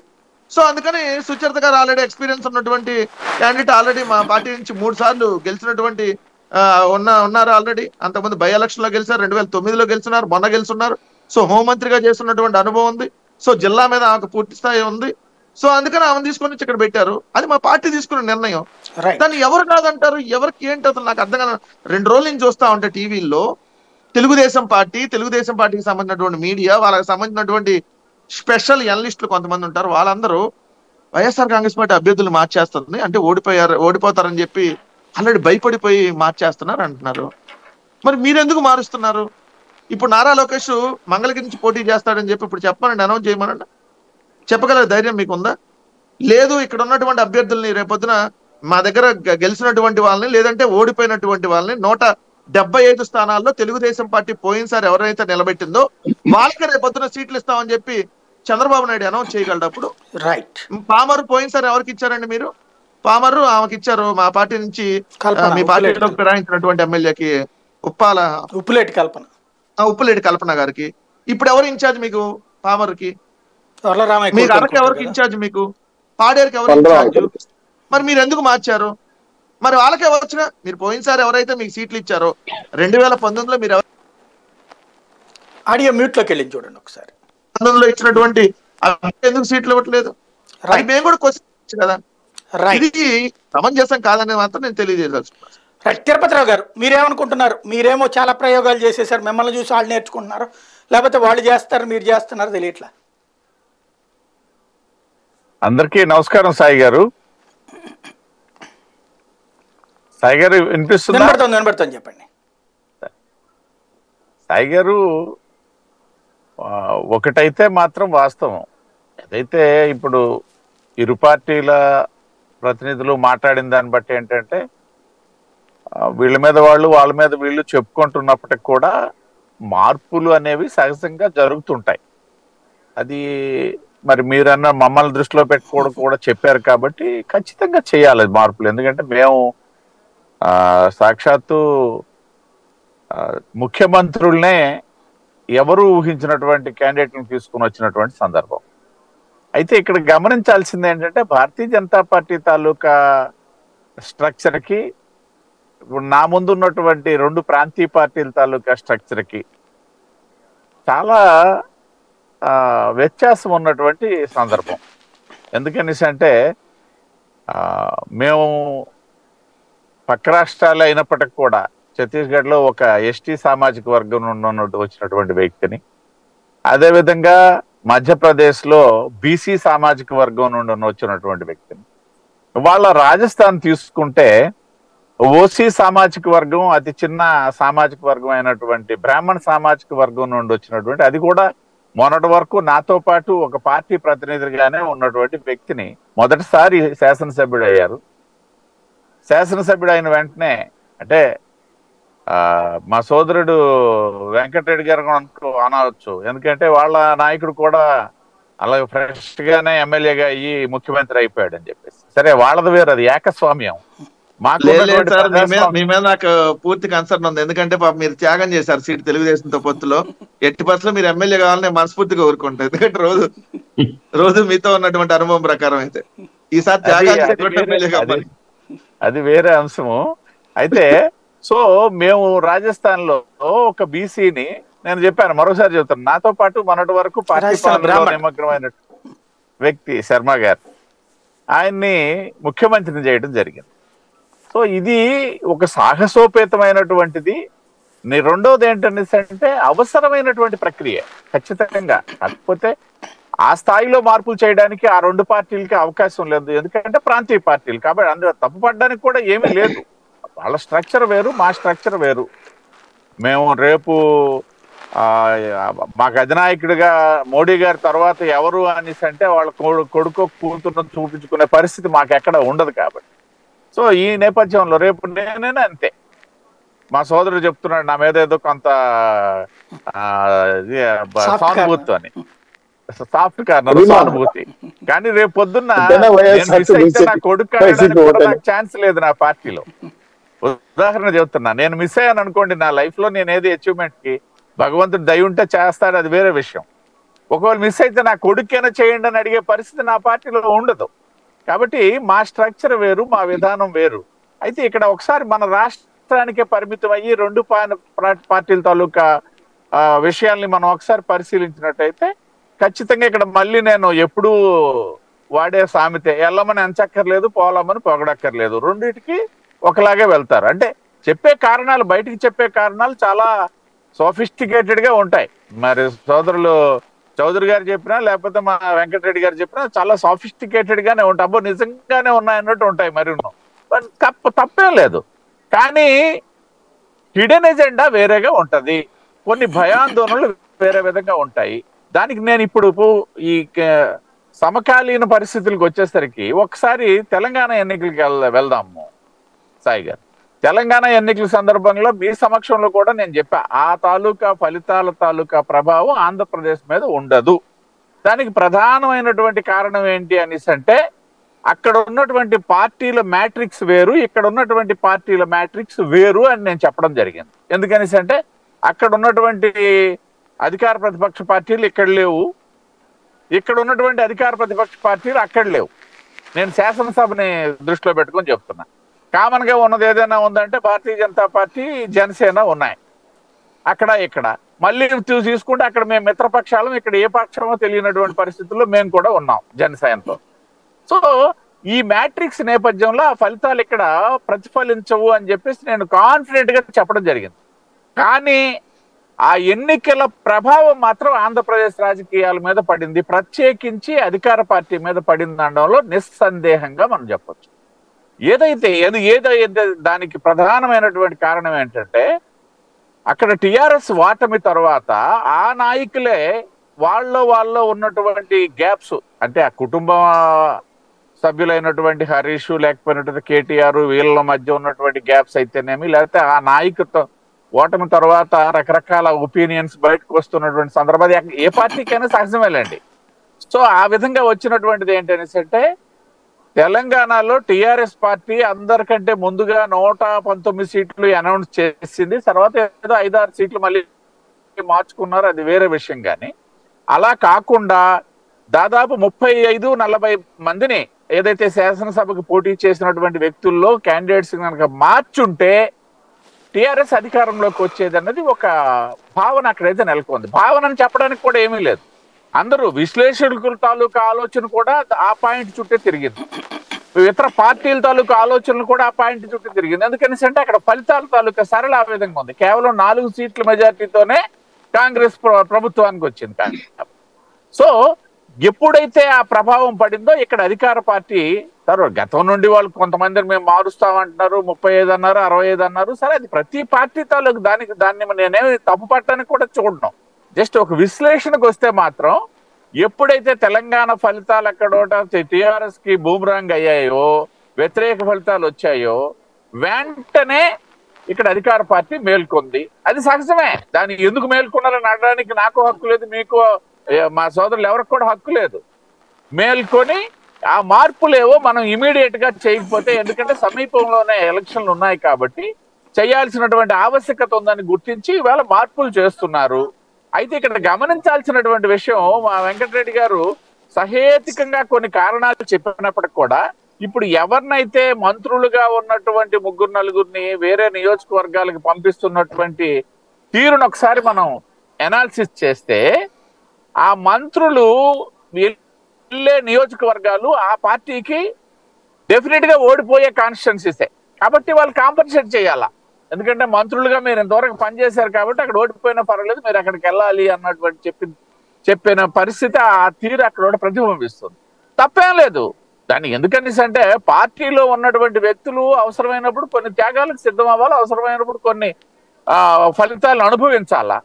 సో అందుకని సుచరిత గారు ఆల్రెడీ ఎక్స్పీరియన్స్ ఉన్నటువంటి క్యాండిడేట్, ఆల్రెడీ మా పార్టీ నుంచి 3 సార్లు గెలిచినటువంటి ఉన్నారు. ఆల్రెడీ అంతకుముందు బై ఎలక్షన్ లో గెలిచారు, 2009లో గెలిచినారు, మొన్న గెలుచున్నారు. సో హోంమంత్రిగా చేస్తున్నటువంటి అనుభవం ఉంది. సో జిల్లా మీద ఆమెకు పూర్తి స్థాయి ఉంది. సో అందుకని ఆమెను తీసుకొని ఇక్కడ పెట్టారు. అది మా పార్టీ తీసుకున్న నిర్ణయం. దాన్ని ఎవరు కాదంటారు, ఎవరికి ఏంటి అసలు నాకు అర్థం కాదు. 2 రోజుల నుంచి చూస్తా ఉంటే టీవీల్లో తెలుగుదేశం పార్టీకి సంబంధించినటువంటి మీడియా, వాళ్ళకి సంబంధించినటువంటి స్పెషల్ ఎనలిస్టులు కొంతమంది ఉంటారు, వాళ్ళందరూ వైఎస్ఆర్ కాంగ్రెస్ పార్టీ అభ్యర్థులు మార్చేస్తుంది అంటే ఓడిపోతారని చెప్పి ఆల్రెడీ భయపడిపోయి మార్చేస్తున్నారు అంటున్నారు. మరి మీరెందుకు మారుస్తున్నారు? ఇప్పుడు నారా లోకేష్ మంగళగిరి నుంచి పోటీ చేస్తాడని చెప్పి ఇప్పుడు చెప్పమనండి, అనౌన్స్ చేయమనండి. చెప్పగల ధైర్యం మీకు ఉందా? లేదు, ఇక్కడ ఉన్నటువంటి అభ్యర్థుల్ని రేపొద్దున మా దగ్గర గెలిచినటువంటి వాళ్ళని లేదంటే ఓడిపోయినటువంటి వాళ్ళని 175 స్థానాల్లో తెలుగుదేశం పార్టీ పోయినసారి ఎవరైతే నిలబెట్టిందో వాళ్ళకి రేపొద్దున సీట్లు ఇస్తామని చెప్పి చంద్రబాబు నాయుడు అనౌన్స్ చేయగలడప్పుడు. రైట్. పామరు పోయినసారి ఎవరికి ఇచ్చారండి మీరు? పామరు ఆమెకి ఇచ్చారు, మా పార్టీ నుంచి మీ పార్టీలో ఫిరాయించినటువంటి ఎమ్మెల్యేకి ఉప్పులేటి కల్పన గారికి. ఇప్పుడు ఎవరు ఇన్ఛార్జ్ మీకు పామరుకి? మీకు అరకు ఎవరికి ఇన్ఛార్జ్? మీకు పాడేరుకి ఎవరు ఇన్ఛార్జ్? మరి మీరు ఎందుకు మార్చారు? మరి వాళ్ళకే వచ్చినా మీరు పోయినసారి ఎవరైతే మీకు సీట్లు ఇచ్చారో 2019లో మీరు ఆడియో మ్యూట్ లోకి వెళ్ళి చూడండి ఒకసారి. 19లో ఇచ్చినటువంటి ఎందుకు సీట్లు ఇవ్వట్లేదు? అది మేము కూడా క్వశ్చన్ కదా, ఇది సమంజసం కాదనే మాత్రం నేను తెలియజేయదలుచుకున్నాను. తిరుపతిరావు గారు మీరేమనుకుంటున్నారు? మీరేమో చాలా ప్రయోగాలు చేసేసారు, మిమ్మల్ని చూసి వాళ్ళు నేర్చుకుంటున్నారు, లేకపోతే వాళ్ళు చేస్తారు మీరు చేస్తున్నారు తెలియట్లా. అందరికీ నమస్కారం. సాయి గారు వినిపిస్తుందా? వినబడుతుంది, చెప్పండి. సాయి గారు, ఒకటైతే మాత్రం వాస్తవం, అదైతే ఇప్పుడు ఇరు పార్టీల ప్రతినిధులు మాట్లాడిన దాన్ని బట్టి ఏంటంటే వీళ్ళ మీద వాళ్ళు వాళ్ళ మీద వీళ్ళు చెప్పుకుంటున్నప్పటికి కూడా మార్పులు అనేవి సహజంగా జరుగుతుంటాయి. అది మరి మీరన్న మమ్మల్ని దృష్టిలో పెట్టుకోవడం కూడా చెప్పారు కాబట్టి ఖచ్చితంగా చేయాలి మార్పులు. ఎందుకంటే మేము సాక్షాత్తు ముఖ్యమంత్రులనే ఎవరు ఊహించినటువంటి క్యాండిడేట్లను తీసుకుని వచ్చినటువంటి సందర్భం. అయితే ఇక్కడ గమనించాల్సింది ఏంటంటే భారతీయ జనతా పార్టీ తాలూకా స్ట్రక్చర్కి ఇప్పుడు నా ముందు ఉన్నటువంటి 2 ప్రాంతీయ పార్టీల తాలూకా స్ట్రక్చర్కి చాలా వ్యత్యాసం ఉన్నటువంటి సందర్భం. ఎందుకనేసి అంటే మేము పక్క రాష్ట్రాలు అయినప్పటికి కూడా ఛత్తీస్గఢ్లో ఒక ఎస్టీ సామాజిక వర్గం నుండి వచ్చినటువంటి వ్యక్తిని, అదేవిధంగా మధ్యప్రదేశ్లో బీసీ సామాజిక వర్గం నుండి వచ్చినటువంటి వ్యక్తిని, వాళ్ళ రాజస్థాన్ తీసుకుంటే ఓసీ సామాజిక వర్గం, అతి చిన్న సామాజిక వర్గం అయినటువంటి బ్రాహ్మణ సామాజిక వర్గం నుండి వచ్చినటువంటి, అది కూడా మొన్నటి వరకు నాతో పాటు ఒక పార్టీ ప్రతినిధిగానే ఉన్నటువంటి వ్యక్తిని మొదటిసారి శాసనసభ్యుడు అయ్యారు. శాసనసభ్యుడు అయిన వెంటనే అంటే మా సోదరుడు వెంకటరెడ్డి గారు అనవచ్చు, ఎందుకంటే వాళ్ళ నాయకుడు కూడా అలాగే ఫ్రెష్ గానే ఎమ్మెల్యేగా అయ్యి ముఖ్యమంత్రి అయిపోయాడు అని చెప్పేసి. సరే, వాళ్ళది వేరు, అది ఏకస్వామ్యం. లేదు లేదు సార్, మీ మీద ప్రజాస్వామ్యం మీ మీద నాకు పూర్తి కన్సర్న్ ఉంది. ఎందుకంటే పాపం మీరు త్యాగం చేశారు సీట్ తెలుగుదేశంతో పొత్తులో. ఎట్టి పరిస్థితుల్లో మీరు ఎమ్మెల్యే కావాలని నేను మనస్ఫూర్తిగా కోరుకుంటాను. ఎందుకంటే రోజు రోజు మీతో ఉన్నటువంటి అనుభవం ప్రకారం అయితే ఈసారి త్యాగాలు చేయకుండా ఎమ్మెల్యే కావాలి. అది వేరే అంశము. అయితే సో మేము రాజస్థాన్ లో ఒక బీసీని నేను చెప్పాను, మరోసారి చెప్తాను, నాతో పాటు మొన్నటి వరకు పార్టీ రాజస్థాన్ పాలనలో బ్రాహ్మణ్. నిమగ్నమైన వ్యక్తి శర్మ గారు, ఆయన్ని ముఖ్యమంత్రిని చేయడం జరిగింది. సో ఇది ఒక సాహసోపేతమైనటువంటిది. రెండోది ఏంటంటే అవసరమైనటువంటి ప్రక్రియ ఖచ్చితంగా. కాకపోతే ఆ స్థాయిలో మార్పులు చేయడానికి ఆ రెండు పార్టీలకి అవకాశం లేదు, ఎందుకంటే ప్రాంతీయ పార్టీలు కాబట్టి అందులో తప్పుపడడానికి కూడా ఏమీ లేదు. వాళ్ళ స్ట్రక్చర్ వేరు, మా స్ట్రక్చర్ వేరు. మేము రేపు మాకు అధినాయకుడిగా మోడీ గారి తర్వాత ఎవరు అనేసి అంటే వాళ్ళ కొడుకు కూతురును చూపించుకునే పరిస్థితి మాకు ఎక్కడ ఉండదు. కాబట్టి సో ఈ నేపథ్యంలో రేపు నేనైనా అంతే. మా సోదరుడు చెప్తున్నాడు నా మీద ఏదో కొంత సానుభూతి అని, సాఫ్ట్ కార్నర్ సానుభూతి. కానీ రేపు పొద్దున్న నా కొడుకు నాకు ఛాన్స్ లేదు నా పార్టీలో. ఉదాహరణ చెప్తున్నా, నేను మిస్ అయ్యాను అనుకోండి, నా లైఫ్ లో నేను ఏది అచీవ్మెంట్ కి భగవంతుడు దయ ఉంటే చేస్తాడు, అది వేరే విషయం. ఒకవేళ మిస్ అయితే నా కొడుకైనా చేయండి అని అడిగే పరిస్థితి నా పార్టీలో ఉండదు. కాబట్టి మా స్ట్రక్చర్ వేరు, మా విధానం వేరు. అయితే ఇక్కడ ఒకసారి మన రాష్ట్రానికే పరిమితం అయ్యి రెండు పార్టీల తాలూకా విషయాల్ని మనం ఒకసారి పరిశీలించినట్టయితే ఖచ్చితంగా ఇక్కడ మళ్ళీ నేను ఎప్పుడూ వాడే సామెతే, ఎల్లమని ఎంచక్కర్లేదు, పోలమ్మని పొగడక్కర్లేదు, రెండింటికి ఒకలాగే వెళ్తారు. అంటే చెప్పే కారణాలు, బయటికి చెప్పే కారణాలు చాలా సోఫిస్టికేటెడ్ గా ఉంటాయి. మరి సోదరులు చౌదరి గారు చెప్పినా లేకపోతే మా వెంకటరెడ్డి గారు చెప్పినా చాలా సోఫిస్టికేటెడ్ గానే ఉంటాయి. అబ్బో నిజంగానే ఉన్నాయన్నట్టు ఉంటాయి. మరి తప్పేం లేదు, కానీ హిడెన్ ఎజెండా వేరేగా ఉంటది, కొన్ని భయాందోళనలు వేరే విధంగా ఉంటాయి. దానికి నేను ఇప్పుడు ఈ సమకాలీన పరిస్థితులకు వచ్చేసరికి ఒకసారి తెలంగాణ ఎన్నికలకి వెళ్దాము సాయి గారు. తెలంగాణ ఎన్నికల సందర్భంలో మీ సమక్షంలో కూడా నేను చెప్పా, ఆ తాలూకా ఫలితాల తాలూకా ప్రభావం ఆంధ్రప్రదేశ్ మీద ఉండదు. దానికి ప్రధానమైనటువంటి కారణం ఏంటి అనేసి అంటే అక్కడ ఉన్నటువంటి పార్టీల మ్యాట్రిక్స్ వేరు, ఇక్కడ ఉన్నటువంటి పార్టీల మ్యాట్రిక్స్ వేరు అని నేను చెప్పడం జరిగింది. ఎందుకనేసి అంటే అక్కడ ఉన్నటువంటి అధికార ప్రతిపక్ష పార్టీలు ఇక్కడ లేవు, ఇక్కడ ఉన్నటువంటి అధికార ప్రతిపక్ష పార్టీలు అక్కడ లేవు. నేను శాసనసభని దృష్టిలో పెట్టుకొని చెప్తున్నా. కామన్ గా ఉన్నది ఏదైనా ఉందంటే భారతీయ జనతా పార్టీ, జనసేన ఉన్నాయి అక్కడ ఇక్కడ. మళ్ళీ తీసుకుంటే అక్కడ మేము మిత్రపక్షాలు, ఇక్కడ ఏ పక్షమో తెలియనటువంటి పరిస్థితుల్లో మేము కూడా ఉన్నాం జనసేనతో. సో ఈ మ్యాట్రిక్స్ నేపథ్యంలో ఆ ఫలితాలు ఇక్కడ ప్రతిఫలించవు అని చెప్పేసి నేను కాన్ఫిడెంట్ గా చెప్పడం జరిగింది. కానీ ఆ ఎన్నికల ప్రభావం మాత్రం ఆంధ్రప్రదేశ్ రాజకీయాల మీద పడింది, ప్రత్యేకించి అధికార పార్టీ మీద పడింది అనడంలో నిస్సందేహంగా మనం చెప్పొచ్చు. ఏదైతే దానికి ప్రధానమైనటువంటి కారణం ఏంటంటే అక్కడ టిఆర్ఎస్ వాటమి తర్వాత ఆ నాయకులే వాళ్ళలో ఉన్నటువంటి గ్యాప్స్, అంటే ఆ కుటుంబ సభ్యులైనటువంటి హరీష్ లేకపోయినటువంటి కేటీఆర్ వీళ్ళ మధ్య ఉన్నటువంటి గ్యాప్స్ అయితేనేమి, లేకపోతే ఆ నాయకుతో ఓటమి తర్వాత రకరకాల ఒపీనియన్స్ బయటకు వస్తున్నటువంటి సందర్భాలు ఏ పార్టీకైనా సహజమేలేండి. సో ఆ విధంగా వచ్చినటువంటిది ఏంటనేసి అంటే తెలంగాణలో టిఆర్ఎస్ పార్టీ అందరికంటే ముందుగా 119 సీట్లు అనౌన్స్ చేసింది. తర్వాత ఏదో 5-6 సీట్లు మళ్ళీ మార్చుకున్నారు, అది వేరే విషయం. కానీ అలా కాకుండా దాదాపు 35-40 మందిని ఏదైతే శాసనసభకు పోటీ చేసినటువంటి వ్యక్తుల్లో క్యాండిడేట్స్ కనుక మార్చుంటే టిఆర్ఎస్ అధికారంలోకి వచ్చేది అన్నది ఒక భావన అక్కడైతే నెలకొంది. భావనని చెప్పడానికి కూడా ఏమీ లేదు. అందరూ విశ్లేషకుల తాలూకా ఆలోచన కూడా ఆ పాయింట్ చుట్టే తిరిగింది, ఇతర పార్టీల తాలూకా ఆలోచనలు కూడా ఆ పాయింట్ చుట్టూ తిరిగింది. ఎందుకనేసి అంటే అక్కడ ఫలితాల తాలూకా సరళ ఆ విధంగా ఉంది. కేవలం 4 సీట్ల మెజార్టీతోనే కాంగ్రెస్ ప్రభుత్వానికి వచ్చింది. సో ఎప్పుడైతే ఆ ప్రభావం పడిందో ఇక్కడ అధికార పార్టీ గతం నుండి వాళ్ళు కొంతమందిని మేము మారుస్తామంటున్నారు, 35 అన్నారు, 65 అన్నారు. సరే, అది ప్రతి పార్టీ తాలూకు దాన్ని నేనేమి తప్పు పట్టడానికి కూడా చూడను. జస్ట్ ఒక విశ్లేషణకు వస్తే మాత్రం ఎప్పుడైతే తెలంగాణ ఫలితాలు అక్కడ టిఆర్ఎస్ కి బూమరాంగ్ అయ్యాయో, వ్యతిరేక ఫలితాలు వచ్చాయో, వెంటనే ఇక్కడ అధికార పార్టీ మేల్కొంది. అది సహజమే. దాన్ని ఎందుకు మేల్కొన్నారని అనడానికి నాకు హక్కు లేదు, మీకు మా సోదరులు ఎవరికి కూడా హక్కు లేదు. మేల్కొని ఆ మార్పులేవో మనం ఇమీడియట్ గా చేయకపోతే, ఎందుకంటే సమీపంలోనే ఎలక్షన్లు ఉన్నాయి కాబట్టి చేయాల్సినటువంటి ఆవశ్యకత ఉందని గుర్తించి ఇవాళ మార్పులు చేస్తున్నారు. అయితే ఇక్కడ గమనించాల్సినటువంటి విషయం, మా వెంకటరెడ్డి గారు సహేతుకంగా కొన్ని కారణాలు చెప్పినప్పటికి కూడా ఇప్పుడు ఎవరినైతే మంత్రులుగా ఉన్నటువంటి 3-4 వేరే నియోజకవర్గాలకు పంపిస్తున్నటువంటి తీరును ఒకసారి మనం అనాలిసిస్ చేస్తే, ఆ మంత్రులు వెళ్ళే నియోజకవర్గాలు ఆ పార్టీకి డెఫినెట్ గా ఓడిపోయే కాన్స్టిట్యున్సీసే కాబట్టి వాళ్ళు కాంపన్సేట్ చేయాలా. ఎందుకంటే మంత్రులుగా మీరు ఇంతవరకు పనిచేశారు కాబట్టి అక్కడ ఓడిపోయినా పర్వాలేదు, మీరు అక్కడికి వెళ్ళాలి అన్నటువంటి చెప్పిన పరిస్థితి, ఆ తీరు అక్కడ ప్రతిబింబిస్తుంది. తప్పేం లేదు. దాన్ని ఎందుకనేసి అంటే పార్టీలో ఉన్నటువంటి వ్యక్తులు అవసరమైనప్పుడు కొన్ని త్యాగాలకు సిద్ధం అవ్వాలి, అవసరమైనప్పుడు కొన్ని ఫలితాలను అనుభవించాలా.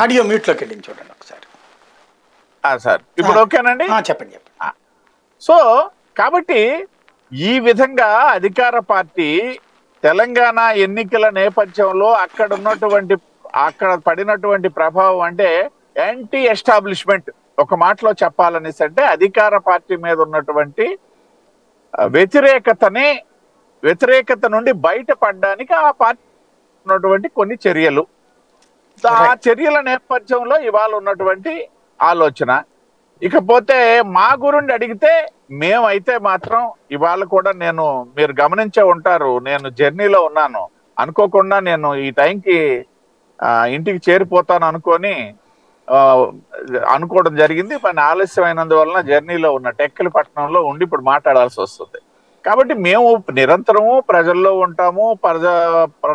ఆడియో మ్యూట్ లోకి వెళ్ళి చూడండి ఒకసారి. సార్ ఇప్పుడు ఓకేనండి, చెప్పండి. సో కాబట్టి ఈ విధంగా అధికార పార్టీ తెలంగాణ ఎన్నికల నేపథ్యంలో అక్కడ పడినటువంటి ప్రభావం అంటే యాంటీ ఎస్టాబ్లిష్మెంట్, ఒక మాటలో చెప్పాలనేసి అంటే అధికార పార్టీ మీద ఉన్నటువంటి వ్యతిరేకత నుండి బయటపడడానికి ఆ పార్టీ ఉన్నటువంటి కొన్ని చర్యలు, ఆ చర్యల నేపథ్యంలో ఇవాళ ఉన్నటువంటి ఆలోచన. ఇకపోతే మా గురించి అడిగితే మేమైతే మాత్రం ఇవాళ కూడా మీరు గమనించే ఉంటారు, నేను జర్నీలో ఉన్నాను. అనుకోకుండా నేను ఈ టైంకి ఇంటికి చేరిపోతాను అనుకోవడం జరిగింది. పని ఆలస్యమైనందువలన జర్నీలో ఉన్న టెక్కలిపట్నంలో ఉండి ఇప్పుడు మాట్లాడాల్సి వస్తుంది. కాబట్టి మేము నిరంతరము ప్రజల్లో ఉంటాము,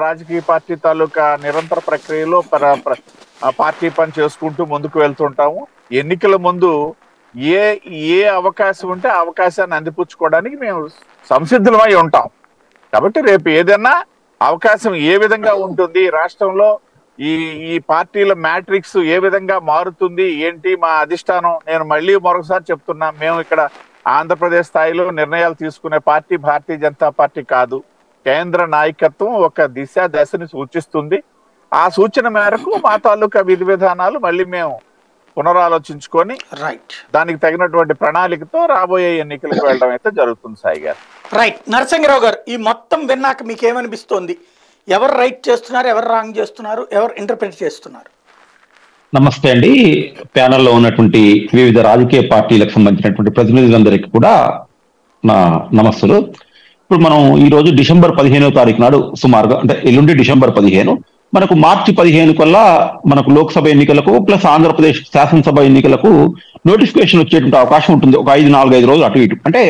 రాజకీయ పార్టీ తాలూకా నిరంతర ప్రక్రియలో పార్టీ పని చేసుకుంటూ ముందుకు వెళ్తుంటాము. ఎన్నికల ముందు ఏ అవకాశం ఉంటే ఆ అవకాశాన్ని అందిపుచ్చుకోవడానికి మేము సంసిద్ధమై ఉంటాం. కాబట్టి రేపు ఏదైనా అవకాశం ఏ విధంగా ఉంటుంది, రాష్ట్రంలో ఈ పార్టీల మ్యాట్రిక్స్ ఏ విధంగా మారుతుంది ఏంటి, మా అధిష్టానం, నేను మళ్ళీ మరొకసారి చెప్తున్నా, మేము ఇక్కడ ఆంధ్రప్రదేశ్ స్థాయిలో నిర్ణయాలు తీసుకునే పార్టీ భారతీయ జనతా పార్టీ కాదు. కేంద్ర నాయకత్వం ఒక దశని సూచిస్తుంది. ఆ సూచన మేరకు మా తాలూకా విధి విధానాలు మళ్ళీ మేము పునరాలోచించుకొని దానికి తగినటువంటి ప్రణాళికతో రాబోయే ఎన్నికలకు వెళ్ళడం అయితే జరుగుతుంది. సాయి గారు. రైట్. నరసింహరావు గారు, ఈ మొత్తం విన్నాక మీకు ఏమనిపిస్తోంది? ఎవరు రైట్ చేస్తున్నారు, ఎవరు రాంగ్ చేస్తున్నారు, ఎవరు ఇంటర్ప్రిట్ చేస్తున్నారు? నమస్తే అండి. ప్యానల్లో ఉన్నటువంటి వివిధ రాజకీయ పార్టీలకు సంబంధించినటువంటి ప్రతినిధులందరికీ కూడా నా నమస్సులు. ఇప్పుడు మనం ఈ రోజు డిసెంబర్ 15వ తారీఖు నాడు సుమారుగా, అంటే ఎల్లుండి డిసెంబర్ 15, మనకు మార్చి 15 కల్లా మనకు లోక్సభ ఎన్నికలకు ప్లస్ ఆంధ్రప్రదేశ్ శాసనసభ ఎన్నికలకు నోటిఫికేషన్ వచ్చేటువంటి అవకాశం ఉంటుంది. ఒక 4-5 రోజులు అటు ఇటు, అంటే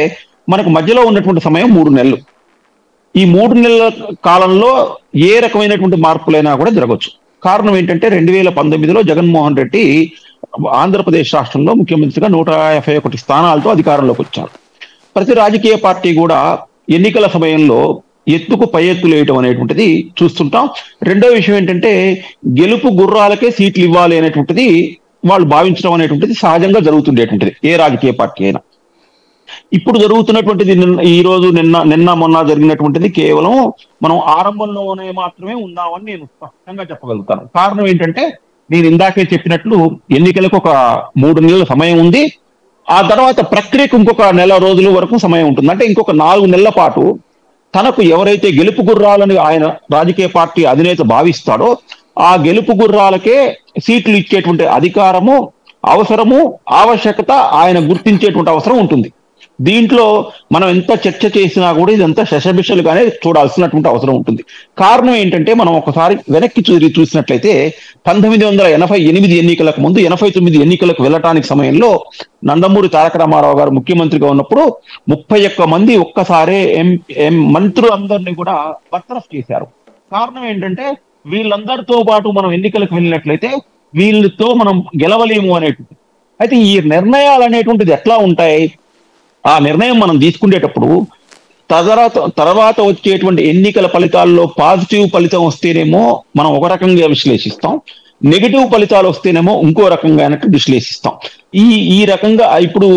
మనకు మధ్యలో ఉన్నటువంటి సమయం 3 నెలలు. ఈ 3 నెలల కాలంలో ఏ రకమైనటువంటి మార్పులైనా కూడా జరగవచ్చు. కారణం ఏంటంటే 2019లో జగన్మోహన్ రెడ్డి ఆంధ్రప్రదేశ్ రాష్ట్రంలో ముఖ్యమంత్రిగా 151 స్థానాలతో అధికారంలోకి వచ్చారు. ప్రతి రాజకీయ పార్టీ కూడా ఎన్నికల సమయంలో ఎత్తుకు పై ఎత్తులు వేయటం అనేటువంటిది చూస్తుంటాం. రెండో విషయం ఏంటంటే గెలుపు గుర్రాలకే సీట్లు ఇవ్వాలి అనేటువంటిది వాళ్ళు భావించడం అనేటువంటిది సహజంగా జరుగుతుండేటువంటిది ఏ రాజకీయ పార్టీ అయినా. ఇప్పుడు జరుగుతున్నటువంటిది ఈ రోజు నిన్న మొన్న జరిగినటువంటిది కేవలం మనం ఆరంభంలోనే మాత్రమే ఉన్నామని నేను స్పష్టంగా చెప్పగలుగుతాను. కారణం ఏంటంటే నేను ఇందాకే చెప్పినట్లు ఎన్నికలకు ఒక 3 నెలల సమయం ఉంది. ఆ తర్వాత ప్రక్రియకు ఇంకొక నెల రోజుల వరకు సమయం ఉంటుంది. అంటే ఇంకొక 4 నెలల పాటు తనకు ఎవరైతే గెలుపు గుర్రాలని ఆయన రాజకీయ పార్టీ అధినేత భావిస్తాడో ఆ గెలుపు గుర్రాలకే సీట్లు ఇచ్చేటువంటి అధికారము, అవసరము, ఆవశ్యకత ఆయన గుర్తించేటువంటి అవసరం ఉంటుంది. దీంట్లో మనం ఎంత చర్చ చేసినా కూడా ఇదంతా శశబిషలుగానే చూడాల్సినటువంటి అవసరం ఉంటుంది. కారణం ఏంటంటే మనం ఒకసారి వెనక్కి చూసినట్లయితే 1988 ఎన్నికలకు ముందు 89 ఎన్నికలకు వెళ్ళటానికి సమయంలో నందమూరి తారక రామారావు గారు ముఖ్యమంత్రిగా ఉన్నప్పుడు 31 మంది ఒక్కసారే మంత్రులందరినీ కూడా బర్తరఫ్ చేశారు. కారణం ఏంటంటే వీళ్ళందరితో పాటు మనం ఎన్నికలకు వెళ్ళినట్లయితే వీళ్ళతో మనం గెలవలేము అనేటువంటి. అయితే ఈ నిర్ణయాలు అనేటువంటిది ఎట్లా ఉంటాయి? ఆ నిర్ణయం మనం తీసుకునేటప్పుడు తర్వాత వచ్చేటువంటి ఎన్నికల ఫలితాల్లో పాజిటివ్ ఫలితం వస్తేనేమో మనం ఒక రకంగా విశ్లేషిస్తాం, నెగిటివ్ ఫలితాలు వస్తేనేమో ఇంకో రకంగా విశ్లేషిస్తాం. ఈ రకంగా ఇప్పుడు